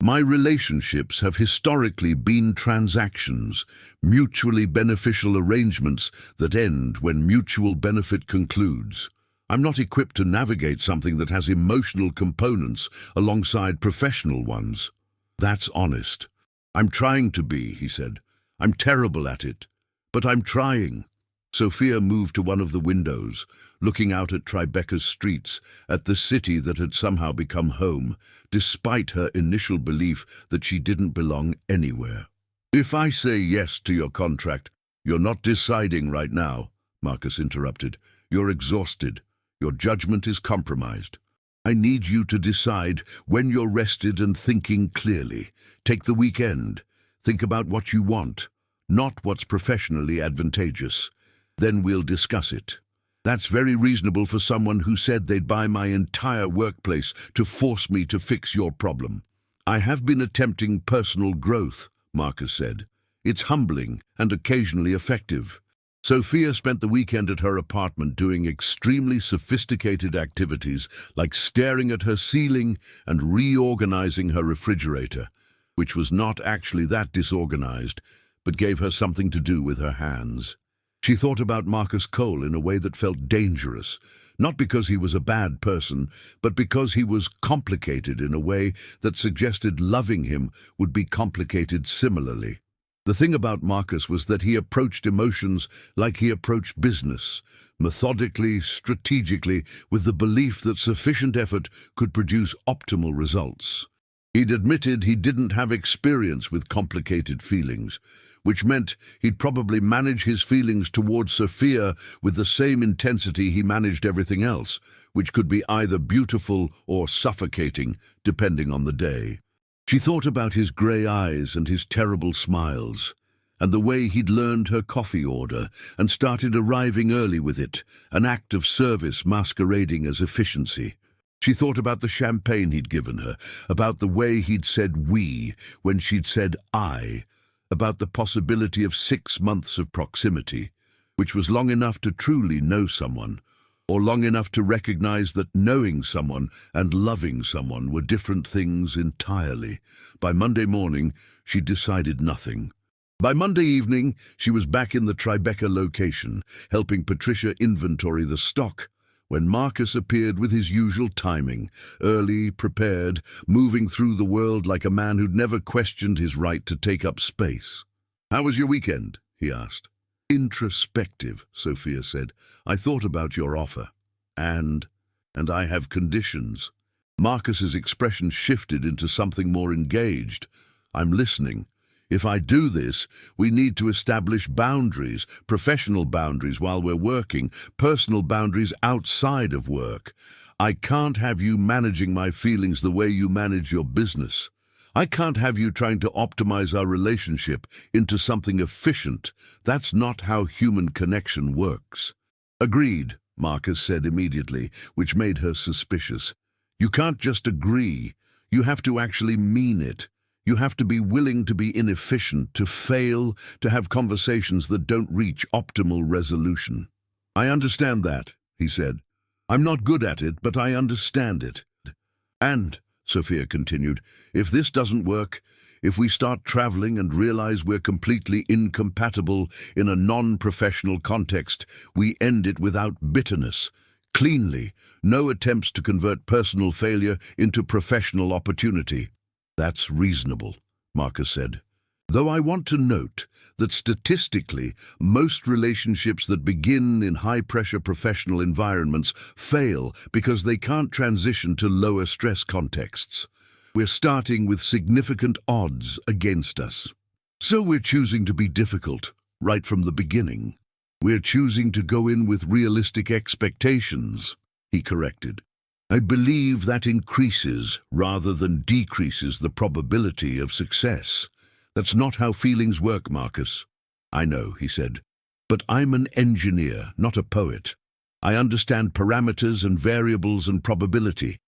"My relationships have historically been transactions, mutually beneficial arrangements that end when mutual benefit concludes. I'm not equipped to navigate something that has emotional components alongside professional ones." "That's honest." "I'm trying to be," he said. "I'm terrible at it, but I'm trying." Sophia moved to one of the windows, looking out at Tribeca's streets, at the city that had somehow become home, despite her initial belief that she didn't belong anywhere. "If I say yes to your contract—" "You're not deciding right now," Marcus interrupted. "You're exhausted. Your judgment is compromised. I need you to decide when you're rested and thinking clearly. Take the weekend. Think about what you want, not what's professionally advantageous. Then we'll discuss it." "That's very reasonable for someone who said they'd buy my entire workplace to force me to fix your problem." "I have been attempting personal growth," Marcus said. "It's humbling and occasionally effective." Sophia spent the weekend at her apartment doing extremely sophisticated activities like staring at her ceiling and reorganizing her refrigerator, which was not actually that disorganized, but gave her something to do with her hands. She thought about Marcus Cole in a way that felt dangerous, not because he was a bad person, but because he was complicated in a way that suggested loving him would be complicated similarly. The thing about Marcus was that he approached emotions like he approached business, methodically, strategically, with the belief that sufficient effort could produce optimal results. He'd admitted he didn't have experience with complicated feelings, which meant he'd probably manage his feelings towards Sophia with the same intensity he managed everything else, which could be either beautiful or suffocating, depending on the day. She thought about his grey eyes and his terrible smiles, and the way he'd learned her coffee order and started arriving early with it, an act of service masquerading as efficiency. She thought about the champagne he'd given her, about the way he'd said we when she'd said I, about the possibility of 6 months of proximity, which was long enough to truly know someone, or long enough to recognize that knowing someone and loving someone were different things entirely. By Monday morning, she'd decided nothing. By Monday evening, she was back in the Tribeca location, helping Patricia inventory the stock, when Marcus appeared with his usual timing, early, prepared, moving through the world like a man who'd never questioned his right to take up space. "How was your weekend?" he asked. "Introspective," Sophia said. "I thought about your offer. And I have conditions." Marcus's expression shifted into something more engaged. "I'm listening. If I do this, we need to establish boundaries, professional boundaries while we're working, personal boundaries outside of work. I can't have you managing my feelings the way you manage your business. I can't have you trying to optimize our relationship into something efficient. That's not how human connection works." "Agreed," Marcus said immediately, which made her suspicious. "You can't just agree. You have to actually mean it. You have to be willing to be inefficient, to fail, to have conversations that don't reach optimal resolution." "I understand that," he said. "I'm not good at it, but I understand it. And," Sophia continued, "if this doesn't work, if we start traveling and realize we're completely incompatible in a non-professional context, we end it without bitterness, cleanly, no attempts to convert personal failure into professional opportunity." "That's reasonable," Marcus said. "Though I want to note that statistically, most relationships that begin in high-pressure professional environments fail because they can't transition to lower stress contexts. We're starting with significant odds against us. So we're choosing to be difficult right from the beginning. We're choosing to go in with realistic expectations," he corrected. "I believe that increases rather than decreases the probability of success. That's not how feelings work, Marcus." "I know," he said, "but I'm an engineer, not a poet. I understand parameters and variables and probability.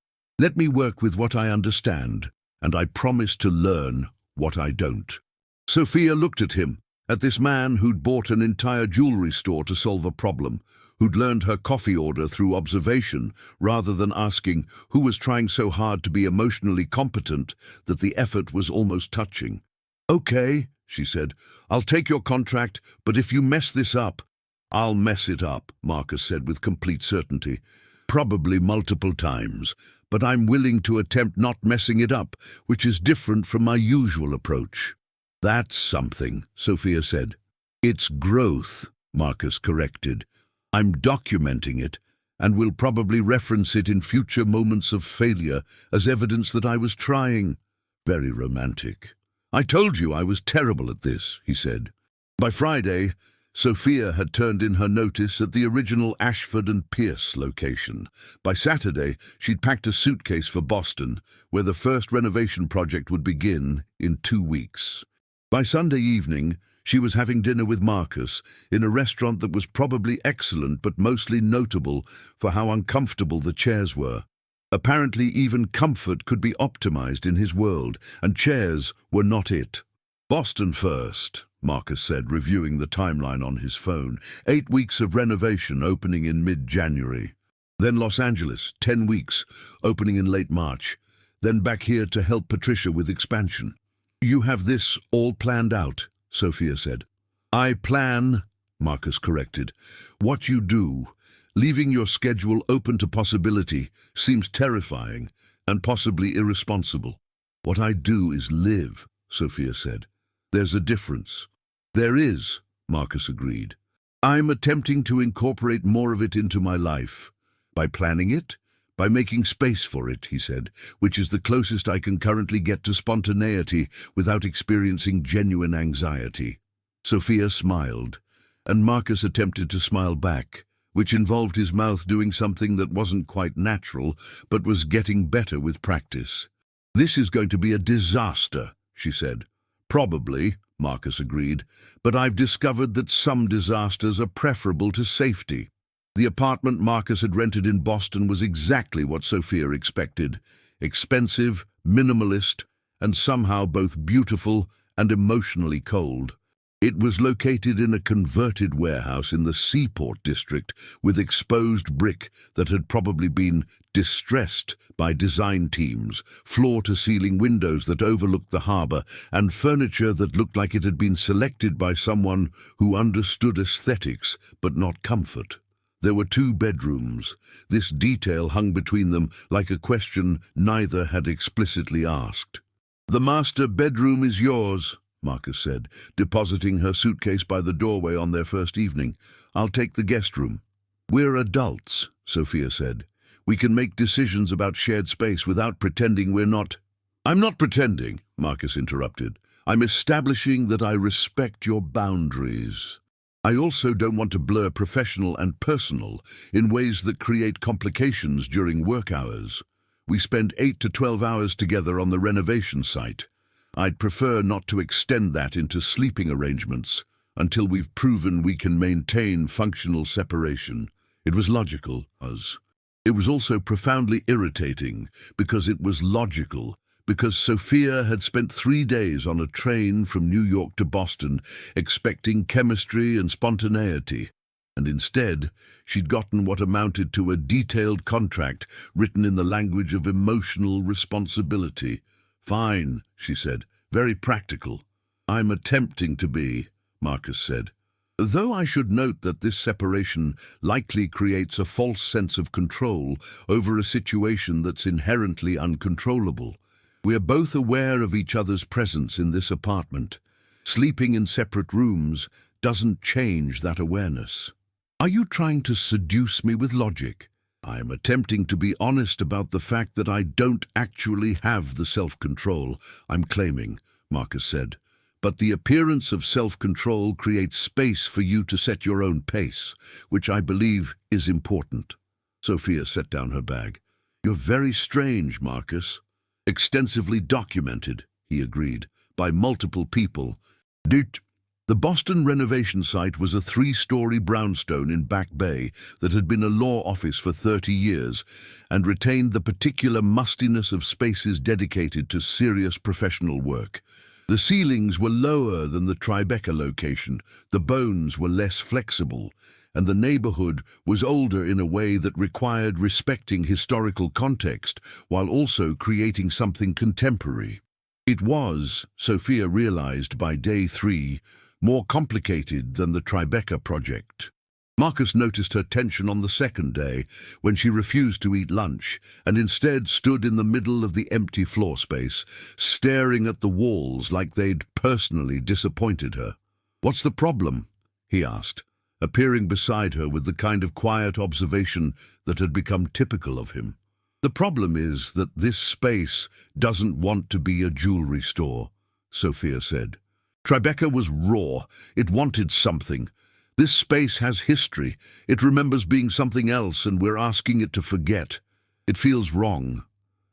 Let me work with what I understand, and I promise to learn what I don't." Sophia looked at him, at this man who'd bought an entire jewelry store to solve a problem, who'd learned her coffee order through observation rather than asking, who was trying so hard to be emotionally competent that the effort was almost touching. "Okay," she said, "I'll take your contract, but if you mess this up—" "I'll mess it up," Marcus said with complete certainty. "Probably multiple times, but I'm willing to attempt not messing it up, which is different from my usual approach." "That's something," Sophia said. "It's growth," Marcus corrected. "I'm documenting it, and will probably reference it in future moments of failure as evidence that I was trying." Very romantic. "I told you I was terrible at this," he said. By Friday, Sophia had turned in her notice at the original Ashford and Pierce location. By Saturday, she'd packed a suitcase for Boston, where the first renovation project would begin in 2 weeks. By Sunday evening, she was having dinner with Marcus in a restaurant that was probably excellent but mostly notable for how uncomfortable the chairs were. Apparently even comfort could be optimized in his world, and chairs were not it. "Boston first," Marcus said, reviewing the timeline on his phone. 8 weeks of renovation opening in mid-January. Then Los Angeles, 10 weeks, opening in late March. Then back here to help Patricia with expansion. "You have this all planned out," Sophia said. "I plan," Marcus corrected. "What you do, leaving your schedule open to possibility, seems terrifying and possibly irresponsible." "What I do is live," Sophia said. "There's a difference." "There is," Marcus agreed. "I'm attempting to incorporate more of it into my life. By planning it, by making space for it," he said, "which is the closest I can currently get to spontaneity without experiencing genuine anxiety." Sophia smiled, and Marcus attempted to smile back, which involved his mouth doing something that wasn't quite natural, but was getting better with practice. "This is going to be a disaster," she said. "Probably," Marcus agreed, "but I've discovered that some disasters are preferable to safety." The apartment Marcus had rented in Boston was exactly what Sophia expected: expensive, minimalist, and somehow both beautiful and emotionally cold. It was located in a converted warehouse in the Seaport district with exposed brick that had probably been distressed by design teams, floor-to-ceiling windows that overlooked the harbor, and furniture that looked like it had been selected by someone who understood aesthetics but not comfort. There were 2 bedrooms. This detail hung between them like a question neither had explicitly asked. "The master bedroom is yours," Marcus said, depositing her suitcase by the doorway on their first evening. "I'll take the guest room." "We're adults," Sophia said. "We can make decisions about shared space without pretending we're not—" "I'm not pretending," Marcus interrupted. "I'm establishing that I respect your boundaries. I also don't want to blur professional and personal in ways that create complications during work hours. We spend 8 to 12 hours together on the renovation site. I'd prefer not to extend that into sleeping arrangements until we've proven we can maintain functional separation." It was logical, It was also profoundly irritating because it was logical, because Sophia had spent 3 days on a train from New York to Boston expecting chemistry and spontaneity, and instead she'd gotten what amounted to a detailed contract written in the language of emotional responsibility. "Fine," she said, "very practical." "I'm attempting to be," Marcus said. "Though I should note that this separation likely creates a false sense of control over a situation that's inherently uncontrollable. We're both aware of each other's presence in this apartment. Sleeping in separate rooms doesn't change that awareness." "Are you trying to seduce me with logic?" "I'm attempting to be honest about the fact that I don't actually have the self-control I'm claiming," Marcus said. "But the appearance of self-control creates space for you to set your own pace, which I believe is important." Sophia set down her bag. "You're very strange, Marcus." "Extensively documented," he agreed, "by multiple people." The Boston renovation site was a 3-story brownstone in Back Bay that had been a law office for 30 years and retained the particular mustiness of spaces dedicated to serious professional work. The ceilings were lower than the Tribeca location, the bones were less flexible, and the neighborhood was older in a way that required respecting historical context while also creating something contemporary. It was, Sophia realized by day 3, more complicated than the Tribeca project. Marcus noticed her tension on the second day, when she refused to eat lunch and instead stood in the middle of the empty floor space, staring at the walls like they'd personally disappointed her. "What's the problem?" he asked, appearing beside her with the kind of quiet observation that had become typical of him. "The problem is that this space doesn't want to be a jewelry store," Sophia said. "Tribeca was raw. It wanted something. This space has history. It remembers being something else, and we're asking it to forget. It feels wrong."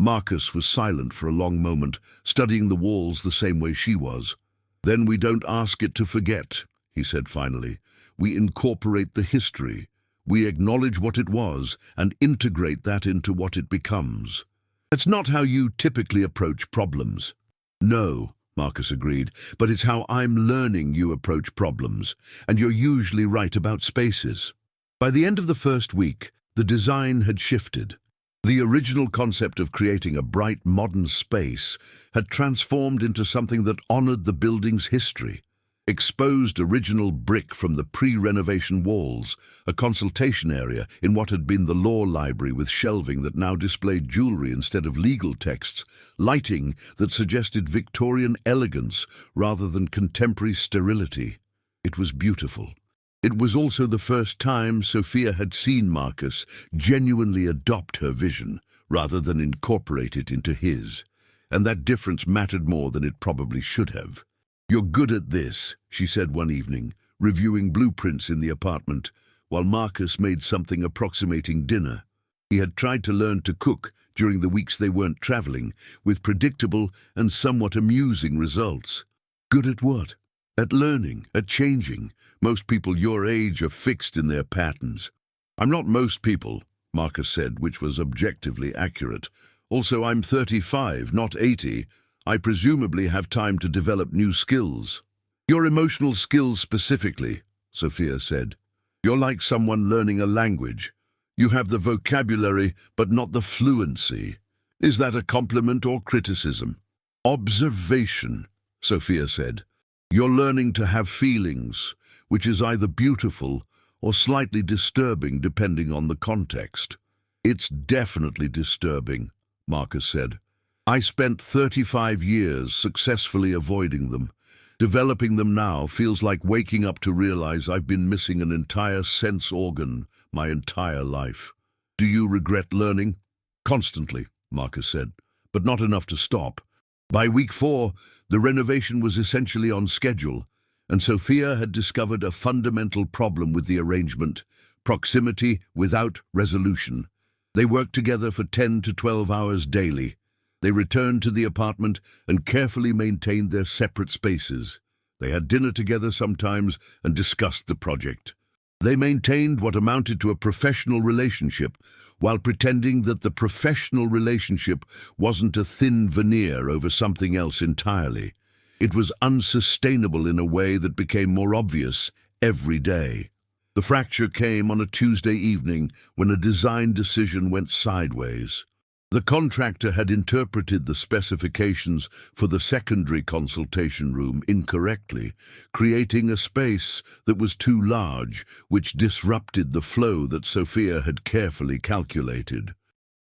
Marcus was silent for a long moment, studying the walls the same way she was. "Then we don't ask it to forget," he said finally. "We incorporate the history. We acknowledge what it was and integrate that into what it becomes." "That's not how you typically approach problems." "No," Marcus agreed, "but it's how I'm learning you approach problems, and you're usually right about spaces." By the end of the first week, the design had shifted. The original concept of creating a bright, modern space had transformed into something that honored the building's history. Exposed original brick from the pre-renovation walls, a consultation area in what had been the law library with shelving that now displayed jewelry instead of legal texts, lighting that suggested Victorian elegance rather than contemporary sterility. It was beautiful. It was also the first time Sophia had seen Marcus genuinely adopt her vision rather than incorporate it into his, and that difference mattered more than it probably should have. "You're good at this," she said one evening, reviewing blueprints in the apartment, while Marcus made something approximating dinner. He had tried to learn to cook during the weeks they weren't traveling, with predictable and somewhat amusing results. Good at what? At learning, at changing. Most people your age are fixed in their patterns. "I'm not most people," Marcus said, which was objectively accurate. "Also, I'm 35, not 80. I presumably have time to develop new skills." "Your emotional skills specifically," Sophia said. "You're like someone learning a language. You have the vocabulary, but not the fluency. Is that a compliment or criticism?" "Observation," Sophia said. "You're learning to have feelings, which is either beautiful or slightly disturbing depending on the context." "It's definitely disturbing," Marcus said. "I spent 35 years successfully avoiding them. Developing them now feels like waking up to realize I've been missing an entire sense organ my entire life." "Do you regret learning?" "Constantly," Marcus said, "but not enough to stop." By week 4, the renovation was essentially on schedule, and Sophia had discovered a fundamental problem with the arrangement: proximity without resolution. They worked together for 10 to 12 hours daily. They returned to the apartment and carefully maintained their separate spaces. They had dinner together sometimes and discussed the project. They maintained what amounted to a professional relationship while pretending that the professional relationship wasn't a thin veneer over something else entirely. It was unsustainable in a way that became more obvious every day. The fracture came on a Tuesday evening when a design decision went sideways. The contractor had interpreted the specifications for the secondary consultation room incorrectly, creating a space that was too large, which disrupted the flow that Sophia had carefully calculated.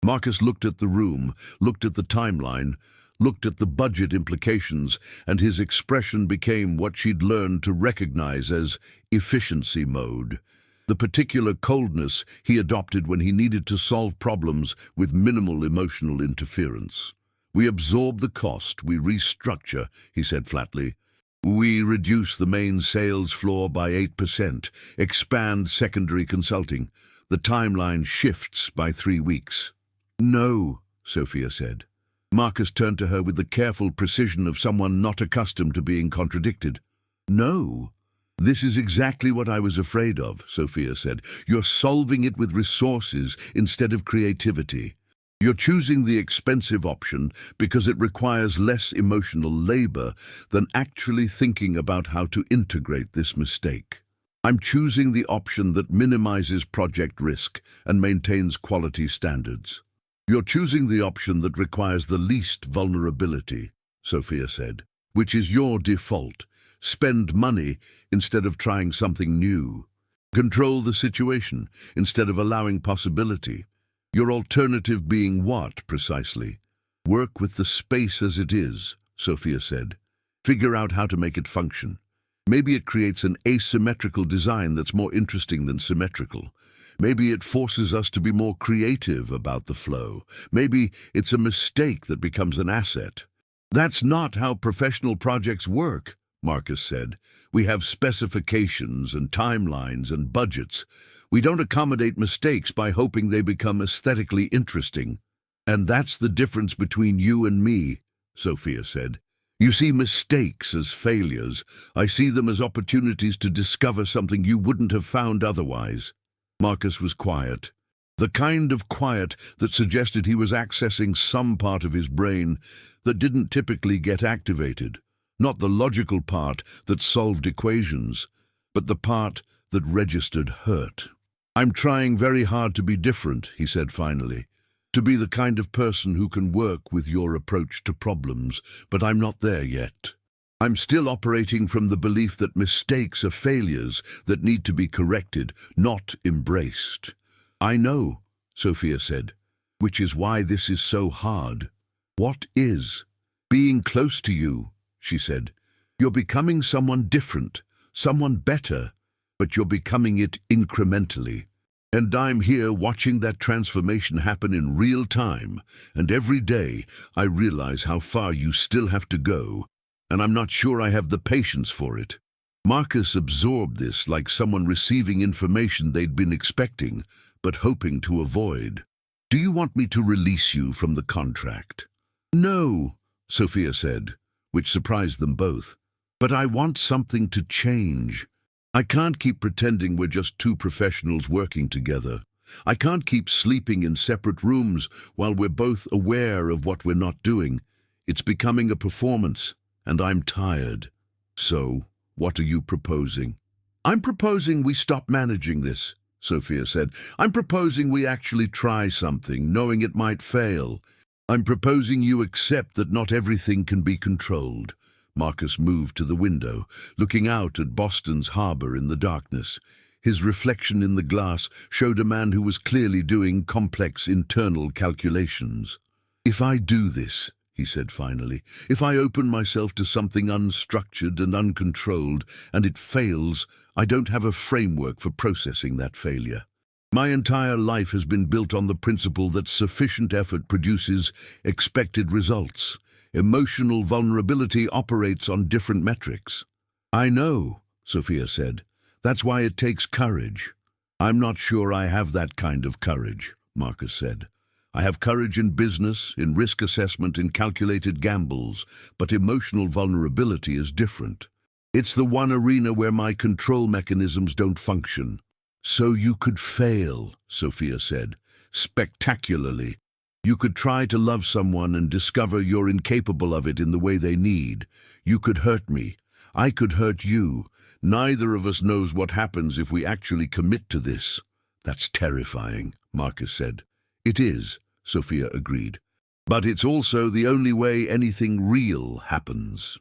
Marcus looked at the room, looked at the timeline, looked at the budget implications, and his expression became what she'd learned to recognize as efficiency mode. The particular coldness he adopted when he needed to solve problems with minimal emotional interference. "We absorb the cost, we restructure," he said flatly. "We reduce the main sales floor by 8%, expand secondary consulting. The timeline shifts by 3 weeks. "No," Sophia said. Marcus turned to her with the careful precision of someone not accustomed to being contradicted. "No. This is exactly what I was afraid of," Sophia said. "You're solving it with resources instead of creativity. You're choosing the expensive option because it requires less emotional labor than actually thinking about how to integrate this mistake. I'm choosing the option that minimizes project risk and maintains quality standards." "You're choosing the option that requires the least vulnerability," Sophia said, "which is your default. Spend money instead of trying something new. Control the situation instead of allowing possibility. Your alternative being what, precisely?" "Work with the space as it is," Sophia said. "Figure out how to make it function. Maybe it creates an asymmetrical design that's more interesting than symmetrical. Maybe it forces us to be more creative about the flow. Maybe it's a mistake that becomes an asset." "That's not how professional projects work," Marcus said. "We have specifications and timelines and budgets. We don't accommodate mistakes by hoping they become aesthetically interesting." "And that's the difference between you and me," Sophia said. "You see mistakes as failures. I see them as opportunities to discover something you wouldn't have found otherwise." Marcus was quiet. The kind of quiet that suggested he was accessing some part of his brain that didn't typically get activated. Not the logical part that solved equations, but the part that registered hurt. "I'm trying very hard to be different," he said finally. "To be the kind of person who can work with your approach to problems, but I'm not there yet. I'm still operating from the belief that mistakes are failures that need to be corrected, not embraced." "I know," Sophia said, "which is why this is so hard." "What is?" "Being close to you," she said. "You're becoming someone different, someone better, but you're becoming it incrementally. And I'm here watching that transformation happen in real time, and every day I realize how far you still have to go, and I'm not sure I have the patience for it. Marcus absorbed this like someone receiving information they'd been expecting, but hoping to avoid. Do you want me to release you from the contract? No, Sophia said, which surprised them both. But I want something to change. I can't keep pretending we're just two professionals working together. I can't keep sleeping in separate rooms while we're both aware of what we're not doing. It's becoming a performance, and I'm tired. So, what are you proposing? I'm proposing we stop managing this, Sophia said. I'm proposing we actually try something, knowing it might fail. I'm proposing you accept that not everything can be controlled. Marcus moved to the window, looking out at Boston's harbor in the darkness. His reflection in the glass showed a man who was clearly doing complex internal calculations. If I do this, he said finally, if I open myself to something unstructured and uncontrolled, and it fails, I don't have a framework for processing that failure. My entire life has been built on the principle that sufficient effort produces expected results. Emotional vulnerability operates on different metrics. I know, Sophia said. That's why it takes courage. I'm not sure I have that kind of courage, Marcus said. I have courage in business, in risk assessment, in calculated gambles, but emotional vulnerability is different. It's the one arena where my control mechanisms don't function. So you could fail, Sophia said, spectacularly. You could try to love someone and discover you're incapable of it in the way they need. You could hurt me. I could hurt you. Neither of us knows what happens if we actually commit to this. That's terrifying, Marcus said. It is, Sophia agreed. But it's also the only way anything real happens.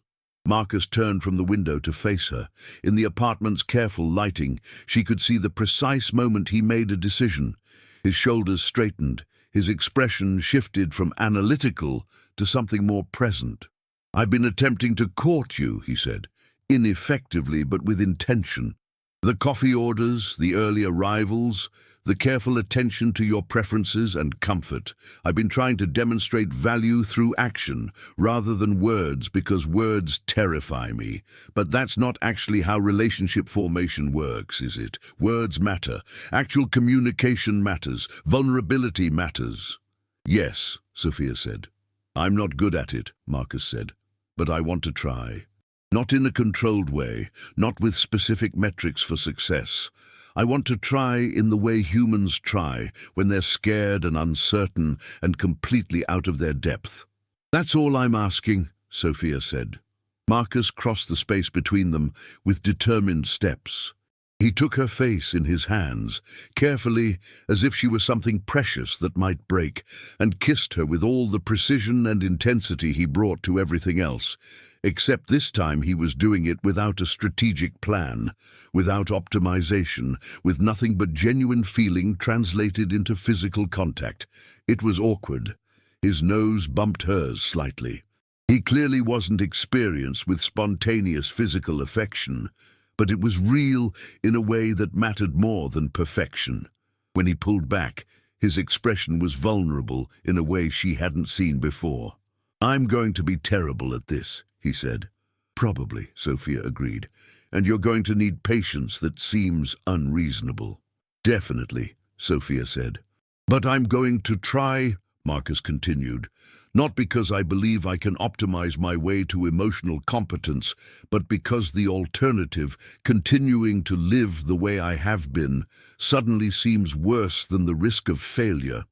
Marcus turned from the window to face her. In the apartment's careful lighting, she could see the precise moment he made a decision. His shoulders straightened. His expression shifted from analytical to something more present. I've been attempting to court you, he said. Ineffectively, but with intention. The coffee orders, the early arrivals, the careful attention to your preferences and comfort. I've been trying to demonstrate value through action rather than words because words terrify me. But that's not actually how relationship formation works, is it? Words matter. Actual communication matters. Vulnerability matters. Yes, Sophia said. I'm not good at it, Marcus said, but I want to try. Not in a controlled way, not with specific metrics for success. I want to try in the way humans try when they're scared and uncertain and completely out of their depth. That's all I'm asking, Sophia said. Marcus crossed the space between them with determined steps. He took her face in his hands, carefully, as if she were something precious that might break, and kissed her with all the precision and intensity he brought to everything else. Except this time he was doing it without a strategic plan, without optimization, with nothing but genuine feeling translated into physical contact. It was awkward. His nose bumped hers slightly. He clearly wasn't experienced with spontaneous physical affection, but it was real in a way that mattered more than perfection. When he pulled back, his expression was vulnerable in a way she hadn't seen before. I'm going to be terrible at this, he said. Probably, Sophia agreed, and you're going to need patience that seems unreasonable. Definitely, Sophia said. But I'm going to try, Marcus continued, not because I believe I can optimize my way to emotional competence, but because the alternative, continuing to live the way I have been, suddenly seems worse than the risk of failure.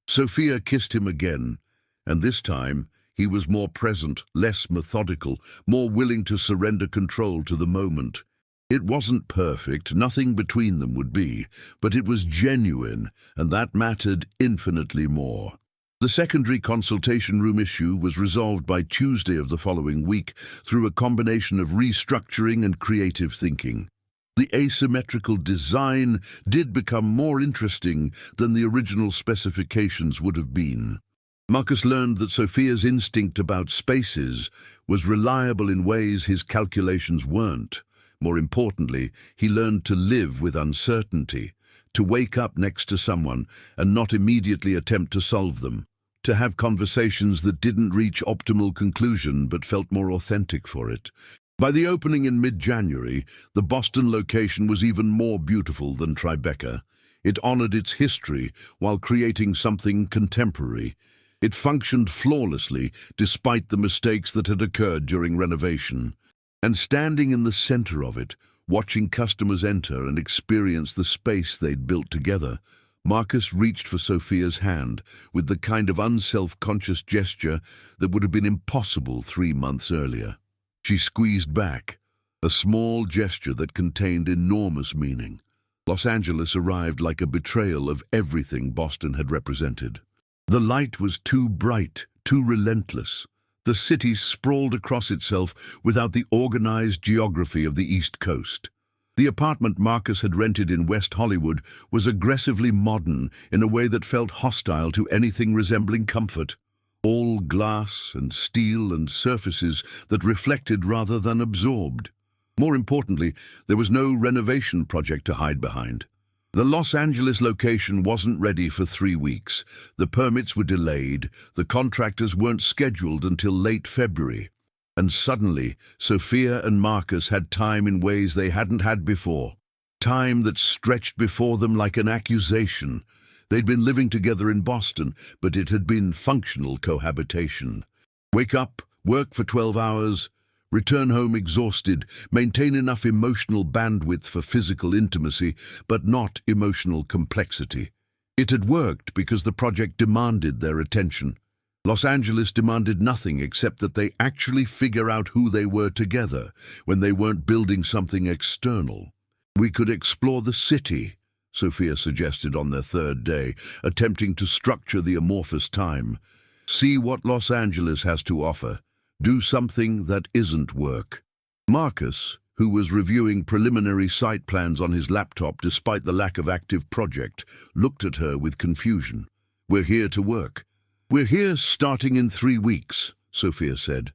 Sophia kissed him again, and this time he was more present, less methodical, more willing to surrender control to the moment. It wasn't perfect, nothing between them would be, but it was genuine, and that mattered infinitely more. The secondary consultation room issue was resolved by Tuesday of the following week through a combination of restructuring and creative thinking. The asymmetrical design did become more interesting than the original specifications would have been. Marcus learned that Sophia's instinct about spaces was reliable in ways his calculations weren't. More importantly, he learned to live with uncertainty, to wake up next to someone and not immediately attempt to solve them, to have conversations that didn't reach optimal conclusion but felt more authentic for it. By the opening in mid-January, the Boston location was even more beautiful than Tribeca. It honored its history while creating something contemporary. It functioned flawlessly despite the mistakes that had occurred during renovation. And standing in the center of it, watching customers enter and experience the space they'd built together, Marcus reached for Sophia's hand with the kind of unself-conscious gesture that would have been impossible 3 months earlier. She squeezed back, a small gesture that contained enormous meaning. Los Angeles arrived like a betrayal of everything Boston had represented. The light was too bright, too relentless. The city sprawled across itself without the organized geography of the East Coast. The apartment Marcus had rented in West Hollywood was aggressively modern in a way that felt hostile to anything resembling comfort. All glass and steel and surfaces that reflected rather than absorbed. More importantly, there was no renovation project to hide behind. The Los Angeles location wasn't ready for 3 weeks. The permits were delayed, the contractors weren't scheduled until late February. And suddenly, Sophia and Marcus had time in ways they hadn't had before. Time that stretched before them like an accusation. They'd been living together in Boston, but it had been functional cohabitation. Wake up, work for 12 hours, return home exhausted, maintain enough emotional bandwidth for physical intimacy, but not emotional complexity. It had worked because the project demanded their attention. Los Angeles demanded nothing except that they actually figure out who they were together when they weren't building something external. We could explore the city, Sophia suggested on their 3rd day, attempting to structure the amorphous time. See what Los Angeles has to offer. Do something that isn't work. Marcus, who was reviewing preliminary site plans on his laptop despite the lack of active project, looked at her with confusion. We're here to work. We're here starting in 3 weeks, Sophia said.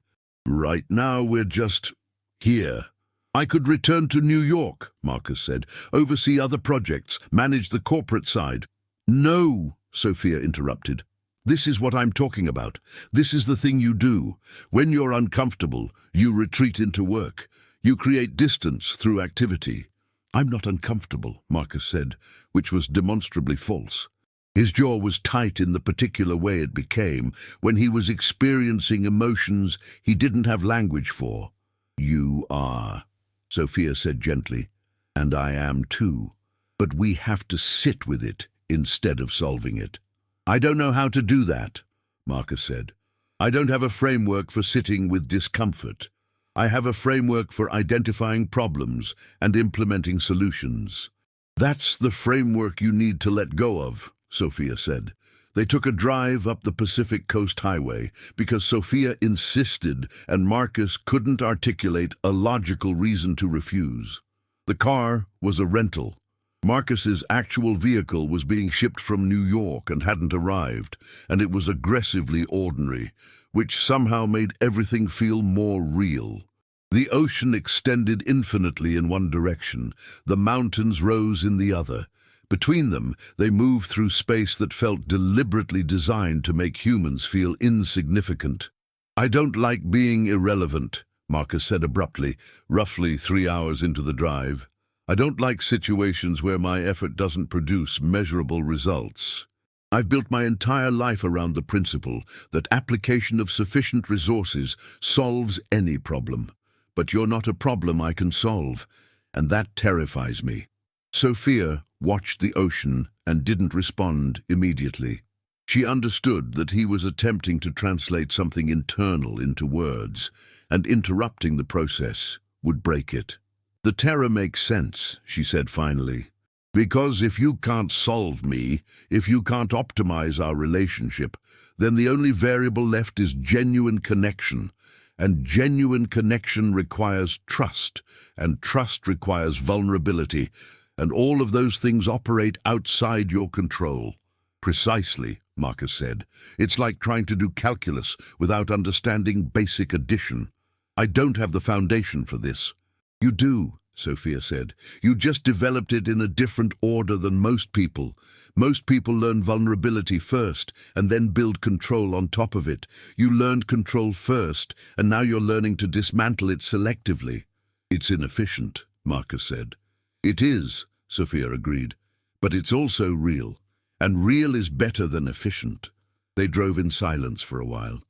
Right now we're just here. I could return to New York, Marcus said, oversee other projects, manage the corporate side. No, Sophia interrupted. This is what I'm talking about. This is the thing you do. When you're uncomfortable, you retreat into work. You create distance through activity. I'm not uncomfortable, Marcus said, which was demonstrably false. His jaw was tight in the particular way it became when he was experiencing emotions he didn't have language for. You are, Sophia said gently, and I am too. But we have to sit with it instead of solving it. I don't know how to do that, Marcus said. I don't have a framework for sitting with discomfort. I have a framework for identifying problems and implementing solutions. That's the framework you need to let go of, Sophia said. They took a drive up the Pacific Coast Highway because Sophia insisted and Marcus couldn't articulate a logical reason to refuse. The car was a rental. Marcus's actual vehicle was being shipped from New York and hadn't arrived, and it was aggressively ordinary, which somehow made everything feel more real. The ocean extended infinitely in one direction, the mountains rose in the other. Between them, they moved through space that felt deliberately designed to make humans feel insignificant. I don't like being irrelevant, Marcus said abruptly, roughly 3 hours into the drive. I don't like situations where my effort doesn't produce measurable results. I've built my entire life around the principle that application of sufficient resources solves any problem. But you're not a problem I can solve, and that terrifies me. Sophia watched the ocean and didn't respond immediately. She understood that he was attempting to translate something internal into words, and interrupting the process would break it. The terror makes sense, she said finally. Because if you can't solve me, if you can't optimize our relationship, then the only variable left is genuine connection. And genuine connection requires trust, and trust requires vulnerability, and all of those things operate outside your control. Precisely, Marcus said. It's like trying to do calculus without understanding basic addition. I don't have the foundation for this. You do, Sophia said. You just developed it in a different order than most people. Most people learn vulnerability first and then build control on top of it. You learned control first, and now you're learning to dismantle it selectively. It's inefficient, Marcus said. It is, Sophia agreed, but it's also real, and real is better than efficient. They drove in silence for a while.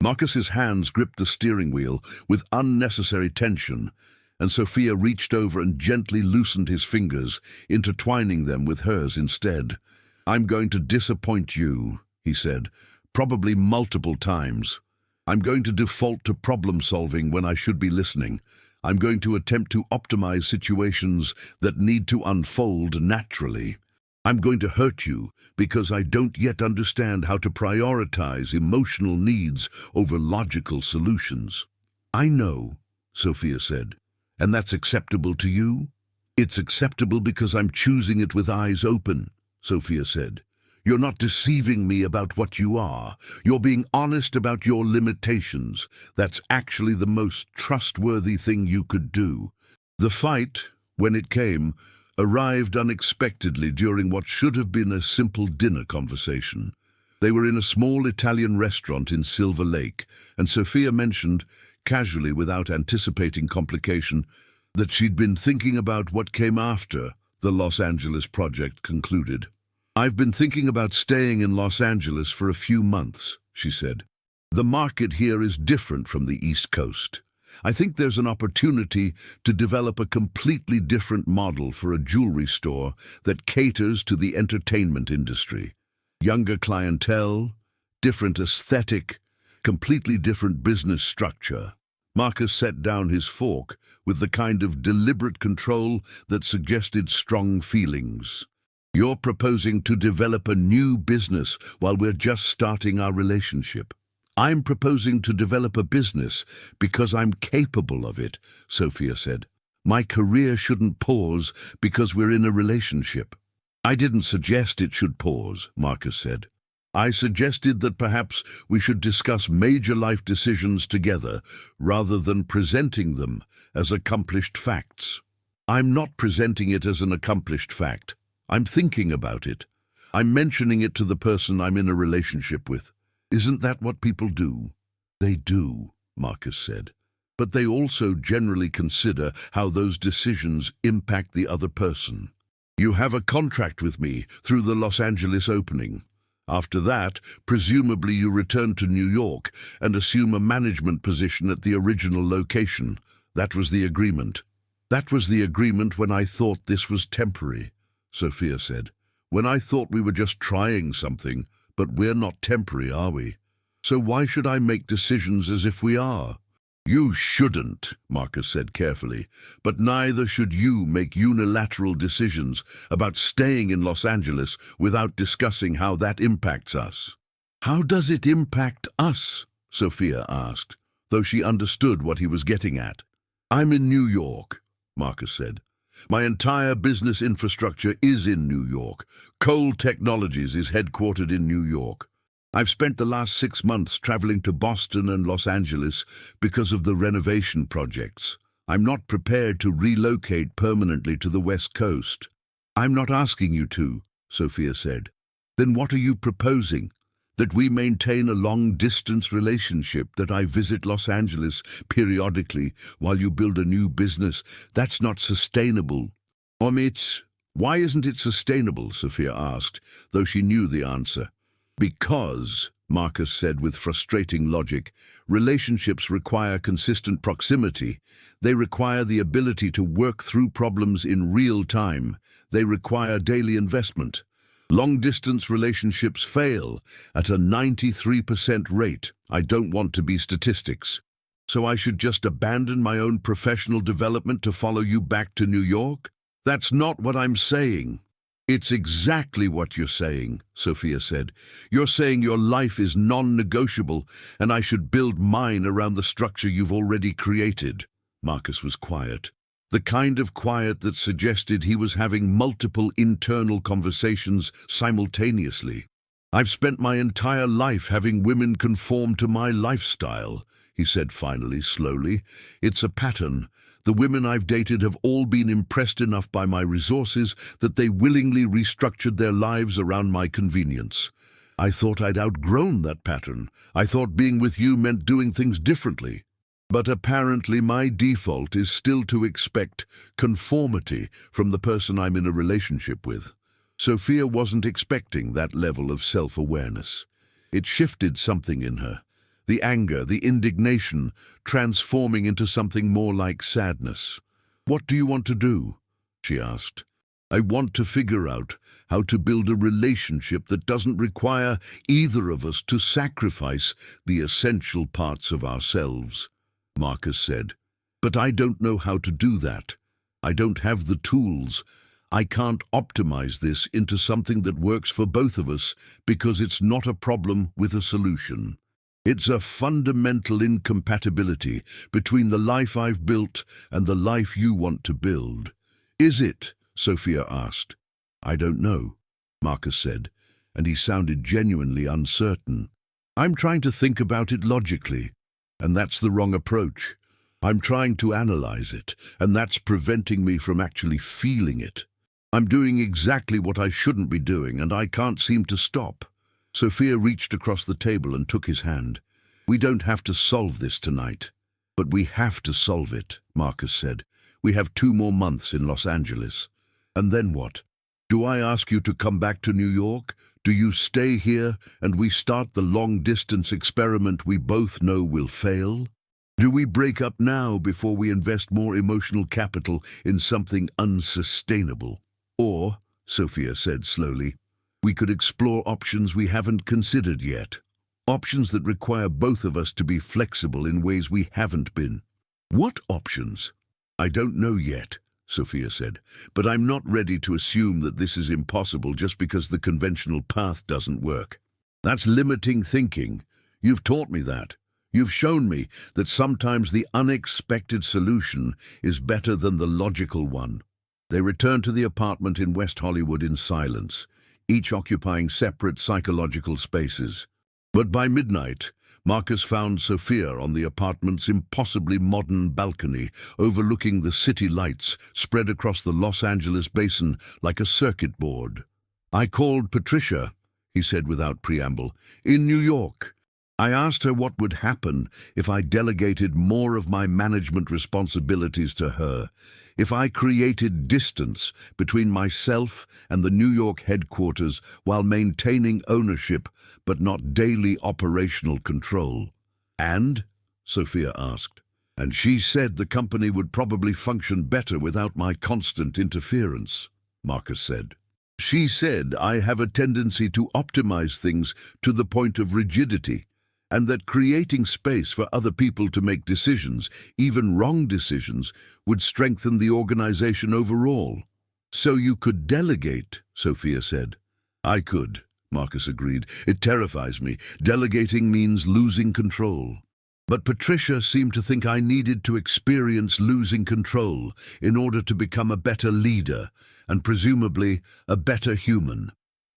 Marcus's hands gripped the steering wheel with unnecessary tension, and Sophia reached over and gently loosened his fingers, intertwining them with hers instead. "I'm going to disappoint you," he said, "probably multiple times. I'm going to default to problem-solving when I should be listening. I'm going to attempt to optimize situations that need to unfold naturally. I'm going to hurt you because I don't yet understand how to prioritize emotional needs over logical solutions." "I know," Sophia said. "And that's acceptable to you?" "It's acceptable because I'm choosing it with eyes open," Sophia said. "You're not deceiving me about what you are. You're being honest about your limitations. That's actually the most trustworthy thing you could do." The fight, when it came, arrived unexpectedly during what should have been a simple dinner conversation. They were in a small Italian restaurant in Silver Lake, and Sophia mentioned, casually without anticipating complication, that she'd been thinking about what came after the Los Angeles project concluded. "I've been thinking about staying in Los Angeles for a few months," she said. "The market here is different from the East Coast. I think there's an opportunity to develop a completely different model for a jewelry store that caters to the entertainment industry. Younger clientele, different aesthetic, completely different business structure." Marcus set down his fork with the kind of deliberate control that suggested strong feelings. "You're proposing to develop a new business while we're just starting our relationship." "I'm proposing to develop a business because I'm capable of it," Sophia said. "My career shouldn't pause because we're in a relationship." "I didn't suggest it should pause," Marcus said. "I suggested that perhaps we should discuss major life decisions together rather than presenting them as accomplished facts." "I'm not presenting it as an accomplished fact. I'm thinking about it. I'm mentioning it to the person I'm in a relationship with. Isn't that what people do?" "They do," Marcus said. "But they also generally consider how those decisions impact the other person. You have a contract with me through the Los Angeles opening. After that, presumably you return to New York and assume a management position at the original location. That was the agreement." "That was the agreement when I thought this was temporary," Sophia said. "When I thought we were just trying something, but we're not temporary, are we? So why should I make decisions as if we are?" "You shouldn't," Marcus said carefully, "but neither should you make unilateral decisions about staying in Los Angeles without discussing how that impacts us." "How does it impact us?" Sophia asked, though she understood what he was getting at. "I'm in New York," Marcus said. "My entire business infrastructure is in New York. Cole Technologies is headquartered in New York. I've spent the last 6 months traveling to Boston and Los Angeles because of the renovation projects. I'm not prepared to relocate permanently to the West Coast." "I'm not asking you to," Sophia said. "Then what are you proposing? That we maintain a long-distance relationship, that I visit Los Angeles periodically while you build a new business? That's not sustainable." "Why isn't it sustainable?" Sophia asked, though she knew the answer. "Because," Marcus said with frustrating logic, "relationships require consistent proximity. They require the ability to work through problems in real time. They require daily investment. Long-distance relationships fail at a 93% rate. I don't want to be statistics. So I should just abandon my own professional development to follow you back to New York? That's not what I'm saying." "It's exactly what you're saying," Sophia said. "You're saying your life is non-negotiable and I should build mine around the structure you've already created." Marcus was quiet. The kind of quiet that suggested he was having multiple internal conversations simultaneously. "I've spent my entire life having women conform to my lifestyle," he said finally, slowly. It's a pattern. The women I've dated have all been impressed enough by my resources that they willingly restructured their lives around my convenience. I thought I'd outgrown that pattern. I thought being with you meant doing things differently. But apparently my default is still to expect conformity from the person I'm in a relationship with. Sophia wasn't expecting that level of self-awareness. It shifted something in her. The anger, the indignation, transforming into something more like sadness. "What do you want to do?" she asked. "I want to figure out how to build a relationship that doesn't require either of us to sacrifice the essential parts of ourselves," Marcus said. "But I don't know how to do that. I don't have the tools. I can't optimize this into something that works for both of us because it's not a problem with a solution. It's a fundamental incompatibility between the life I've built and the life you want to build." "Is it?" Sophia asked. "I don't know," Marcus said, and he sounded genuinely uncertain. "I'm trying to think about it logically, and that's the wrong approach. I'm trying to analyze it, and that's preventing me from actually feeling it. I'm doing exactly what I shouldn't be doing, and I can't seem to stop." Sophia reached across the table and took his hand. "We don't have to solve this tonight, but we have to solve it," Marcus said. "We have 2 more months in Los Angeles. And then what? Do I ask you to come back to New York? Do you stay here and we start the long-distance experiment we both know will fail? Do we break up now before we invest more emotional capital in something unsustainable? Or," Sophia said slowly, "we could explore options we haven't considered yet. Options that require both of us to be flexible in ways we haven't been." "What options?" "I don't know yet," Sophia said, "but I'm not ready to assume that this is impossible just because the conventional path doesn't work. That's limiting thinking. You've taught me that. You've shown me that sometimes the unexpected solution is better than the logical one." They returned to the apartment in West Hollywood in silence, each occupying separate psychological spaces. But by midnight, Marcus found Sophia on the apartment's impossibly modern balcony, overlooking the city lights spread across the Los Angeles basin like a circuit board. "I called Patricia," he said without preamble, "in New York. I asked her what would happen if I delegated more of my management responsibilities to her, if I created distance between myself and the New York headquarters while maintaining ownership but not daily operational control. "And?" Sophia asked. "And she said the company would probably function better without my constant interference," Marcus said. "She said I have a tendency to optimize things to the point of rigidity, and that creating space for other people to make decisions, even wrong decisions, would strengthen the organization overall." "So you could delegate," Sophia said. "I could," Marcus agreed. "It terrifies me. Delegating means losing control. But Patricia seemed to think I needed to experience losing control in order to become a better leader, and presumably a better human."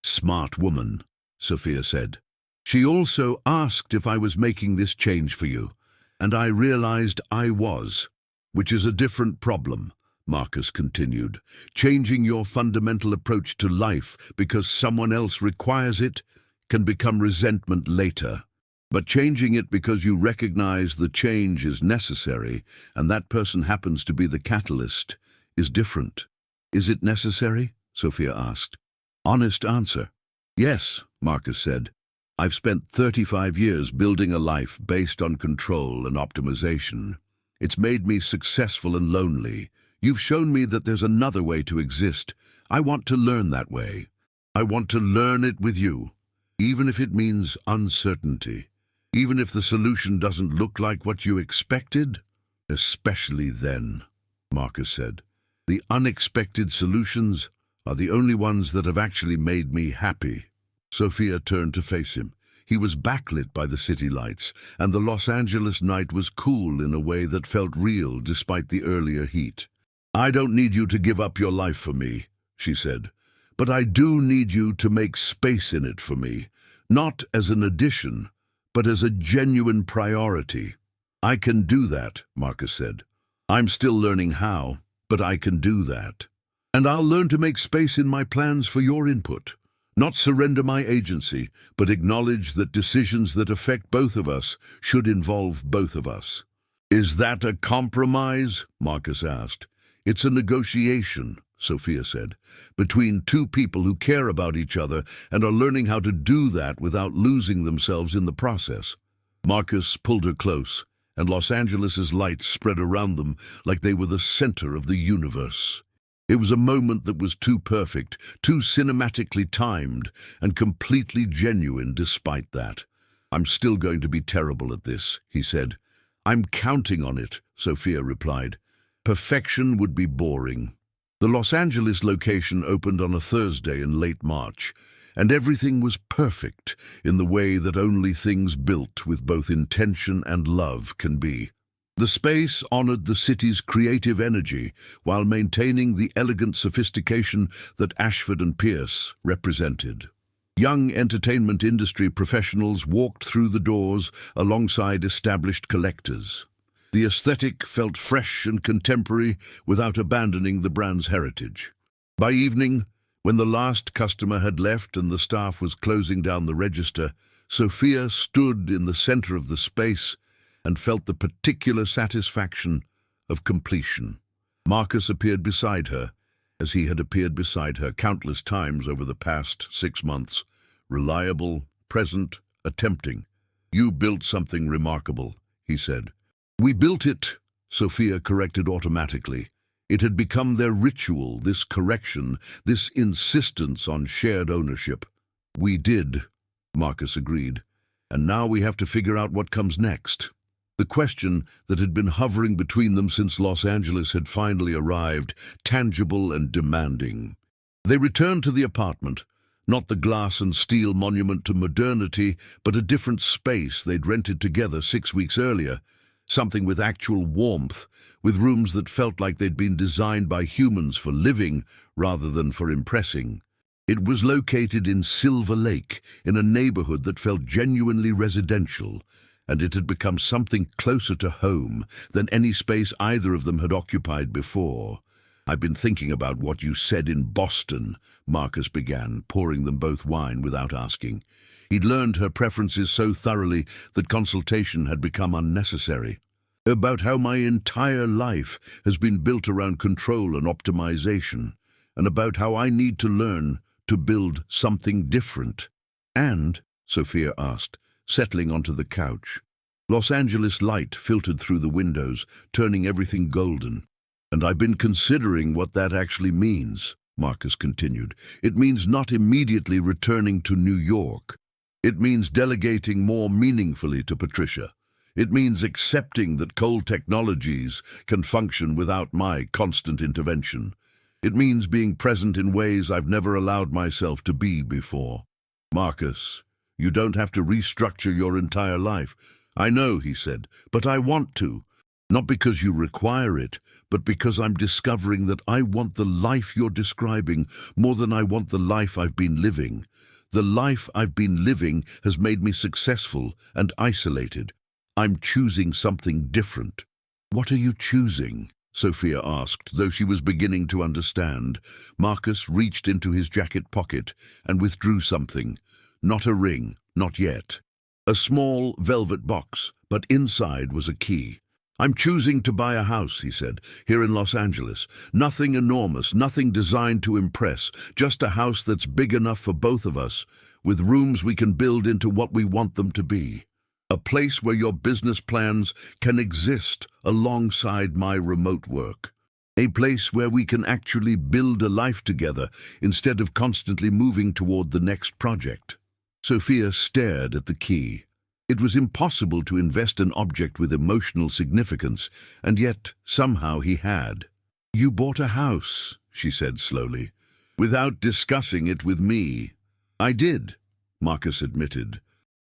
"Smart woman," Sophia said. "She also asked if I was making this change for you, and I realized I was, which is a different problem," Marcus continued. "Changing your fundamental approach to life because someone else requires it can become resentment later. But changing it because you recognize the change is necessary and that person happens to be the catalyst is different." "Is it necessary?" Sophia asked. "Honest answer. Yes," Marcus said. "I've spent 35 years building a life based on control and optimization. It's made me successful and lonely. You've shown me that there's another way to exist. I want to learn that way. I want to learn it with you, even if it means uncertainty, even if the solution doesn't look like what you expected." "Especially then," Marcus said. "The unexpected solutions are the only ones that have actually made me happy." Sophia turned to face him. He was backlit by the city lights, and the Los Angeles night was cool in a way that felt real despite the earlier heat. "I don't need you to give up your life for me," she said, "but I do need you to make space in it for me, not as an addition, but as a genuine priority." I can do that, Marcus said. I'm still learning how, but I can do that. And I'll learn to make space in my plans for your input. Not surrender my agency, but acknowledge that decisions that affect both of us should involve both of us. Is that a compromise? Marcus asked. It's a negotiation, Sophia said, between two people who care about each other and are learning how to do that without losing themselves in the process. Marcus pulled her close, and Los Angeles's lights spread around them like they were the center of the universe. It was a moment that was too perfect, too cinematically timed, and completely genuine despite that. I'm still going to be terrible at this, he said. I'm counting on it, Sophia replied. Perfection would be boring. The Los Angeles location opened on a Thursday in late March, and everything was perfect in the way that only things built with both intention and love can be. The space honored the city's creative energy while maintaining the elegant sophistication that Ashford and Pierce represented. Young entertainment industry professionals walked through the doors alongside established collectors. The aesthetic felt fresh and contemporary without abandoning the brand's heritage. By evening, when the last customer had left and the staff was closing down the register, Sophia stood in the center of the space and felt the particular satisfaction of completion. Marcus appeared beside her, as he had appeared beside her countless times over the past 6 months. Reliable, present, attempting. You built something remarkable, he said. We built it, Sophia corrected automatically. It had become their ritual, this correction, this insistence on shared ownership. We did, Marcus agreed. And now we have to figure out what comes next. The question that had been hovering between them since Los Angeles had finally arrived, tangible and demanding. They returned to the apartment, not the glass and steel monument to modernity, but a different space they'd rented together 6 weeks earlier, something with actual warmth, with rooms that felt like they'd been designed by humans for living rather than for impressing. It was located in Silver Lake, in a neighborhood that felt genuinely residential, and it had become something closer to home than any space either of them had occupied before. I've been thinking about what you said in Boston, Marcus began, pouring them both wine without asking. He'd learned her preferences so thoroughly that consultation had become unnecessary. About how my entire life has been built around control and optimization, and about how I need to learn to build something different. And, Sophia asked, settling onto the couch. Los Angeles light filtered through the windows, turning everything golden. And I've been considering what that actually means, Marcus continued. It means not immediately returning to New York. It means delegating more meaningfully to Patricia. It means accepting that cold technologies can function without my constant intervention. It means being present in ways I've never allowed myself to be before. Marcus, you don't have to restructure your entire life. I know, he said, but I want to. Not because you require it, but because I'm discovering that I want the life you're describing more than I want the life I've been living. The life I've been living has made me successful and isolated. I'm choosing something different. What are you choosing? Sophia asked, though she was beginning to understand. Marcus reached into his jacket pocket and withdrew something. Not a ring, not yet. A small velvet box, but inside was a key. I'm choosing to buy a house, he said, here in Los Angeles. Nothing enormous, nothing designed to impress, just a house that's big enough for both of us, with rooms we can build into what we want them to be. A place where your business plans can exist alongside my remote work. A place where we can actually build a life together instead of constantly moving toward the next project. Sophia stared at the key. It was impossible to invest an object with emotional significance, and yet somehow he had. You bought a house, she said slowly, without discussing it with me. I did, Marcus admitted,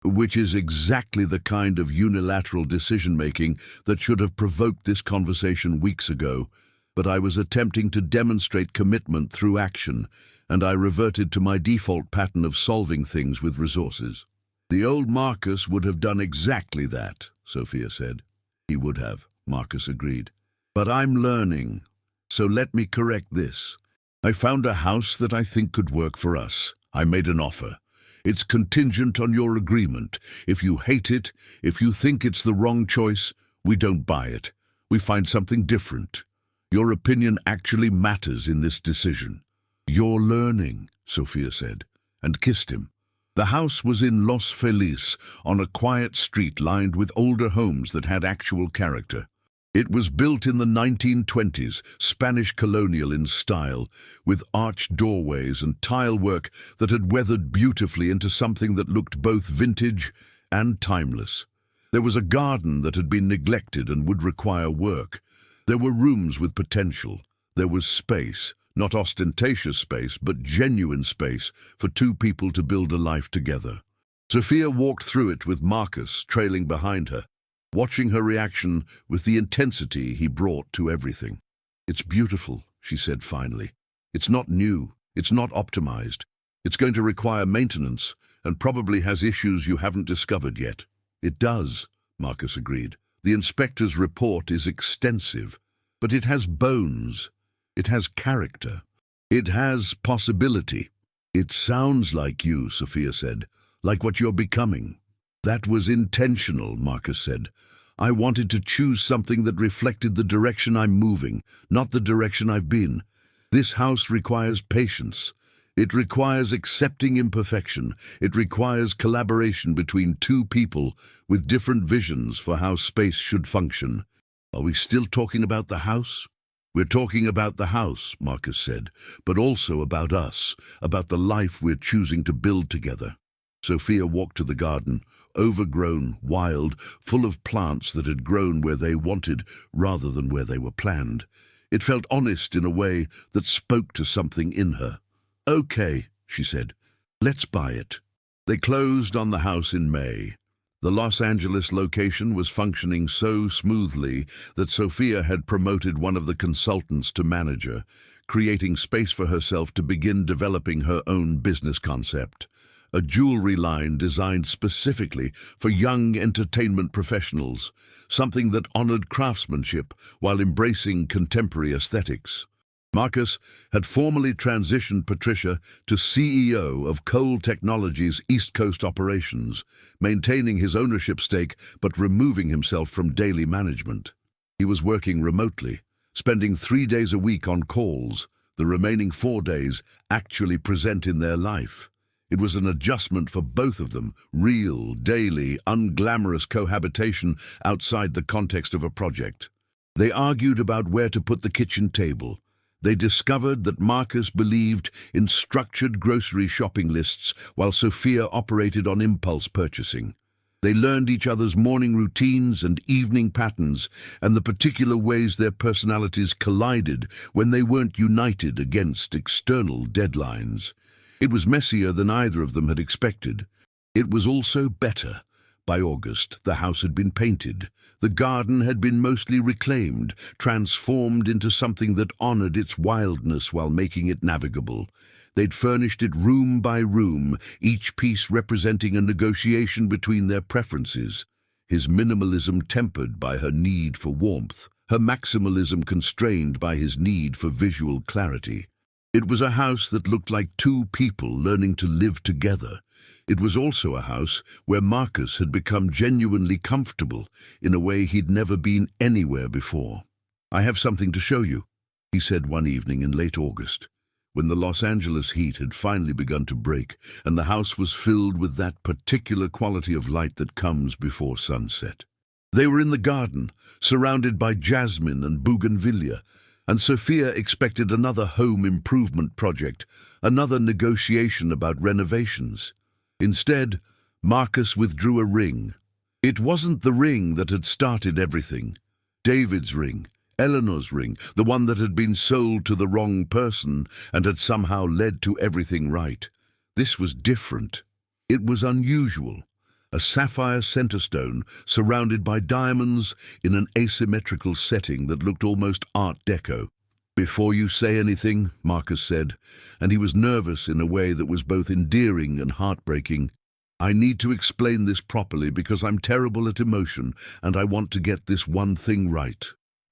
which is exactly the kind of unilateral decision-making that should have provoked this conversation weeks ago, but I was attempting to demonstrate commitment through action, and I reverted to my default pattern of solving things with resources. The old Marcus would have done exactly that, Sophia said. He would have, Marcus agreed. But I'm learning, so let me correct this. I found a house that I think could work for us. I made an offer. It's contingent on your agreement. If you hate it, if you think it's the wrong choice, we don't buy it. We find something different. Your opinion actually matters in this decision. You're learning, Sophia said, and kissed him. The house was in Los Feliz, on a quiet street lined with older homes that had actual character. It was built in the 1920s, Spanish colonial in style, with arched doorways and tile work that had weathered beautifully into something that looked both vintage and timeless. There was a garden that had been neglected and would require work. There were rooms with potential. There was space, not ostentatious space, but genuine space for two people to build a life together. Sophia walked through it with Marcus trailing behind her, watching her reaction with the intensity he brought to everything. It's beautiful, she said finally. It's not new. It's not optimized. It's going to require maintenance and probably has issues you haven't discovered yet. It does, Marcus agreed. The inspector's report is extensive, but it has bones. It has character. It has possibility. It sounds like you, Sophia said, like what you're becoming. That was intentional, Marcus said. I wanted to choose something that reflected the direction I'm moving, not the direction I've been. This house requires patience. It requires accepting imperfection. It requires collaboration between two people with different visions for how space should function. Are we still talking about the house? We're talking about the house, Marcus said, but also about us, about the life we're choosing to build together. Sophia walked to the garden, overgrown, wild, full of plants that had grown where they wanted rather than where they were planned. It felt honest in a way that spoke to something in her. Okay, she said, let's buy it. They closed on the house in May. The Los Angeles location was functioning so smoothly that Sophia had promoted one of the consultants to manager, creating space for herself to begin developing her own business concept. A jewelry line designed specifically for young entertainment professionals, something that honored craftsmanship while embracing contemporary aesthetics. Marcus had formally transitioned Patricia to CEO of Cole Technologies' East Coast operations, maintaining his ownership stake but removing himself from daily management. He was working remotely, spending 3 days a week on calls, the remaining 4 days actually present in their life. It was an adjustment for both of them, real, daily, unglamorous cohabitation outside the context of a project. They argued about where to put the kitchen table. They discovered that Marcus believed in structured grocery shopping lists while Sophia operated on impulse purchasing. They learned each other's morning routines and evening patterns and the particular ways their personalities collided when they weren't united against external deadlines. It was messier than either of them had expected. It was also better. By August, the house had been painted. The garden had been mostly reclaimed, transformed into something that honored its wildness while making it navigable. They'd furnished it room by room, each piece representing a negotiation between their preferences. His minimalism tempered by her need for warmth, her maximalism constrained by his need for visual clarity. It was a house that looked like two people learning to live together. It was also a house where Marcus had become genuinely comfortable in a way he'd never been anywhere before. "I have something to show you," he said one evening in late August, when the Los Angeles heat had finally begun to break and the house was filled with that particular quality of light that comes before sunset. They were in the garden, surrounded by jasmine and bougainvillea, and Sophia expected another home improvement project, another negotiation about renovations. Instead, Marcus withdrew a ring. It wasn't the ring that had started everything. David's ring, Eleanor's ring, the one that had been sold to the wrong person and had somehow led to everything right. This was different. It was unusual. A sapphire centerstone surrounded by diamonds in an asymmetrical setting that looked almost Art Deco. "Before you say anything," Marcus said, and he was nervous in a way that was both endearing and heartbreaking, I need to explain this properly because I'm terrible at emotion and I want to get this one thing right.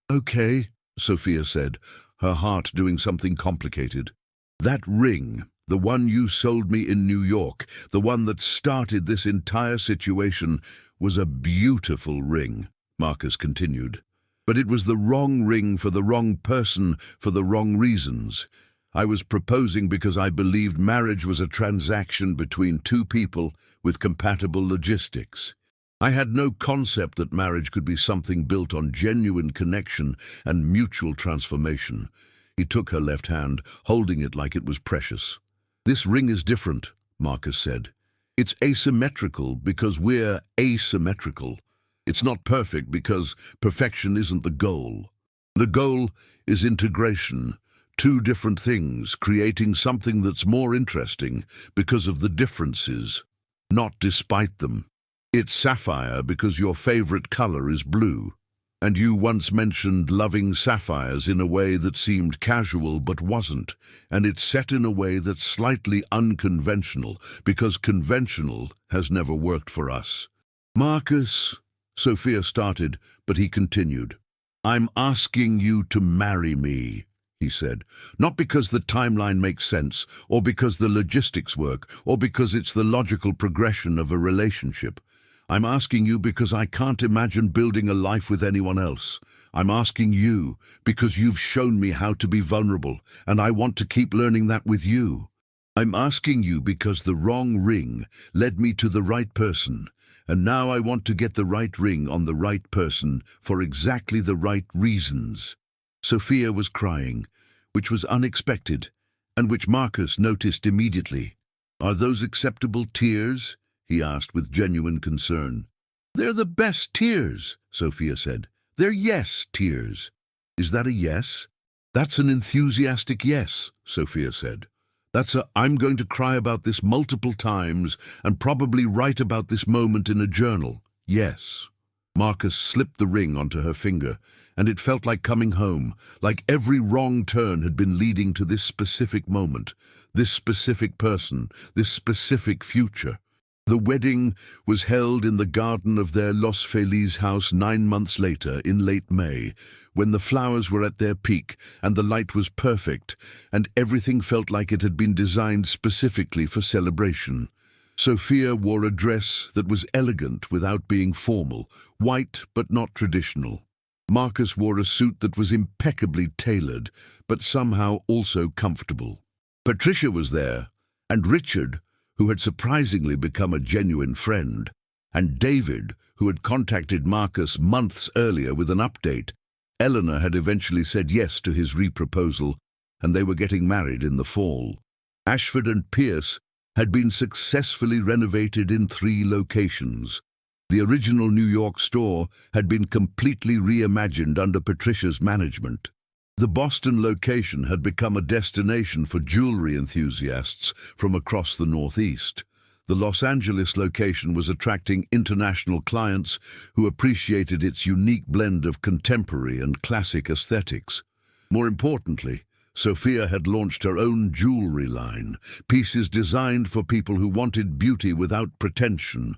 Okay, Sophia said, her heart doing something complicated. That ring, the one you sold me in New York, the one that started this entire situation, was a beautiful ring, Marcus continued. But it was the wrong ring for the wrong person for the wrong reasons. I was proposing because I believed marriage was a transaction between two people with compatible logistics. I had no concept that marriage could be something built on genuine connection and mutual transformation. He took her left hand, holding it like it was precious. This ring is different, Marcus said. It's asymmetrical because we're asymmetrical. It's not perfect because perfection isn't the goal. The goal is integration. Two different things, creating something that's more interesting because of the differences, not despite them. It's sapphire because your favorite color is blue. And you once mentioned loving sapphires in a way that seemed casual but wasn't, and it's set in a way that's slightly unconventional because conventional has never worked for us. Marcus, Sophia started, but he continued. I'm asking you to marry me, he said, not because the timeline makes sense, or because the logistics work, or because it's the logical progression of a relationship. I'm asking you because I can't imagine building a life with anyone else. I'm asking you because you've shown me how to be vulnerable, and I want to keep learning that with you. I'm asking you because the wrong ring led me to the right person, and now I want to get the right ring on the right person for exactly the right reasons. Sophia was crying, which was unexpected, and which Marcus noticed immediately. Are those acceptable tears? He asked with genuine concern. They're the best tears, Sophia said. They're yes tears. Is that a yes? That's an enthusiastic yes, Sophia said. That's a I'm going to cry about this multiple times and probably write about this moment in a journal. Yes. Marcus slipped the ring onto her finger, and it felt like coming home, like every wrong turn had been leading to this specific moment, this specific person, this specific future. The wedding was held in the garden of their Los Feliz house 9 months later, in late May, when the flowers were at their peak and the light was perfect, and everything felt like it had been designed specifically for celebration. Sophia wore a dress that was elegant without being formal, white but not traditional. Marcus wore a suit that was impeccably tailored, but somehow also comfortable. Patricia was there, and Richard, who had surprisingly become a genuine friend, and David, who had contacted Marcus months earlier with an update. Eleanor had eventually said yes to his reproposal, and they were getting married in the fall. Ashford and Pierce had been successfully renovated in 3 locations. The original New York store had been completely reimagined under Patricia's management. The Boston location had become a destination for jewelry enthusiasts from across the Northeast. The Los Angeles location was attracting international clients who appreciated its unique blend of contemporary and classic aesthetics. More importantly, Sophia had launched her own jewelry line, pieces designed for people who wanted beauty without pretension,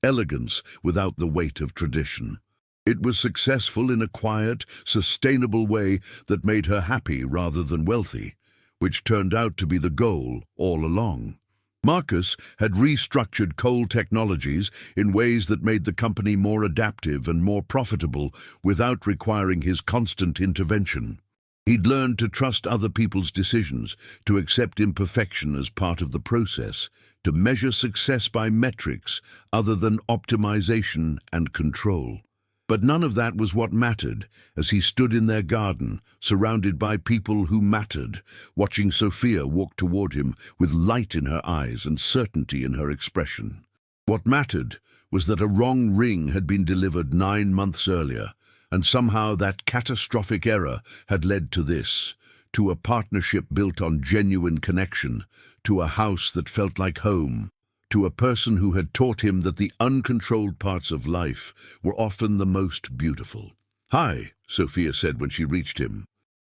elegance without the weight of tradition. It was successful in a quiet, sustainable way that made her happy rather than wealthy, which turned out to be the goal all along. Marcus had restructured Cole Technologies in ways that made the company more adaptive and more profitable without requiring his constant intervention. He'd learned to trust other people's decisions, to accept imperfection as part of the process, to measure success by metrics other than optimization and control. But none of that was what mattered as he stood in their garden, surrounded by people who mattered, watching Sophia walk toward him with light in her eyes and certainty in her expression. What mattered was that a wrong ring had been delivered 9 months earlier, and somehow that catastrophic error had led to this, to a partnership built on genuine connection, to a house that felt like home, to a person who had taught him that the uncontrolled parts of life were often the most beautiful. "Hi," Sophia said when she reached him.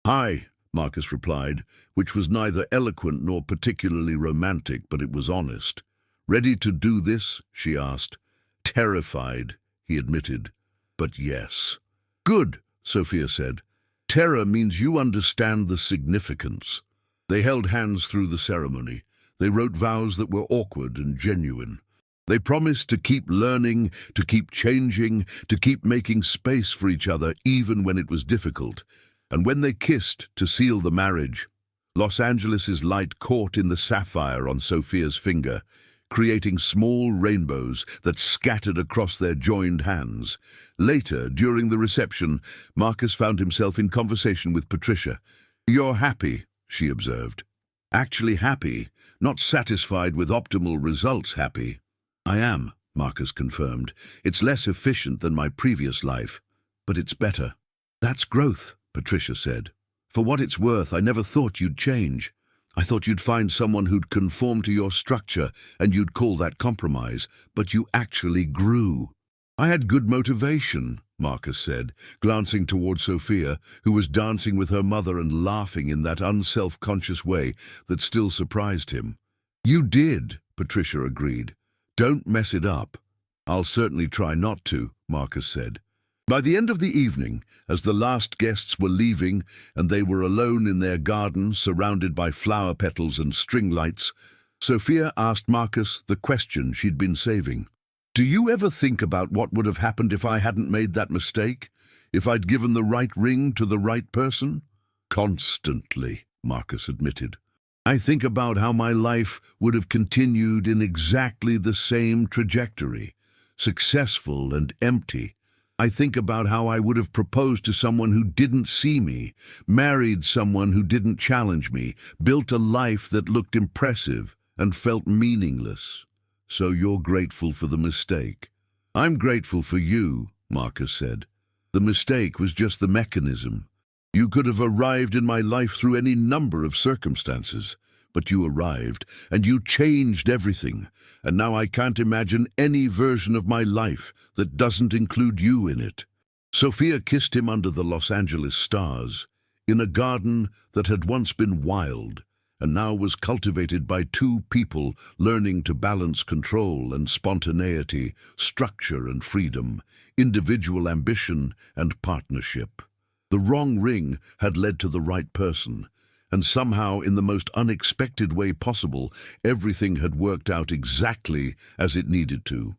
"Hi," Marcus replied, which was neither eloquent nor particularly romantic, but it was honest. Ready to do this? She asked. Terrified, he admitted. But yes. Good, Sophia said. Terror means you understand the significance. They held hands through the ceremony. They wrote vows that were awkward and genuine. They promised to keep learning, to keep changing, to keep making space for each other even when it was difficult. And when they kissed to seal the marriage, Los Angeles's light caught in the sapphire on Sophia's finger, creating small rainbows that scattered across their joined hands. Later, during the reception, Marcus found himself in conversation with Patricia. "You're happy," she observed. "Actually happy, not satisfied with optimal results happy." "I am," Marcus confirmed. "It's less efficient than my previous life, but it's better." "That's growth," Patricia said. "For what it's worth, I never thought you'd change. I thought you'd find someone who'd conform to your structure and you'd call that compromise, but you actually grew." "I had good motivation," Marcus said, glancing toward Sophia, who was dancing with her mother and laughing in that unself-conscious way that still surprised him. "You did," Patricia agreed. "Don't mess it up." "I'll certainly try not to," Marcus said. By the end of the evening, as the last guests were leaving and they were alone in their garden surrounded by flower petals and string lights, Sophia asked Marcus the question she'd been saving. "Do you ever think about what would have happened if I hadn't made that mistake? If I'd given the right ring to the right person?" "Constantly," Marcus admitted. "I think about how my life would have continued in exactly the same trajectory, successful and empty. I think about how I would have proposed to someone who didn't see me, married someone who didn't challenge me, built a life that looked impressive and felt meaningless. So you're grateful for the mistake." "I'm grateful for you," Marcus said. "The mistake was just the mechanism. You could have arrived in my life through any number of circumstances, but you arrived, and you changed everything, and now I can't imagine any version of my life that doesn't include you in it." Sophia kissed him under the Los Angeles stars, in a garden that had once been wild, and now was cultivated by two people learning to balance control and spontaneity, structure and freedom, individual ambition and partnership. The wrong ring had led to the right person, and somehow, in the most unexpected way possible, everything had worked out exactly as it needed to.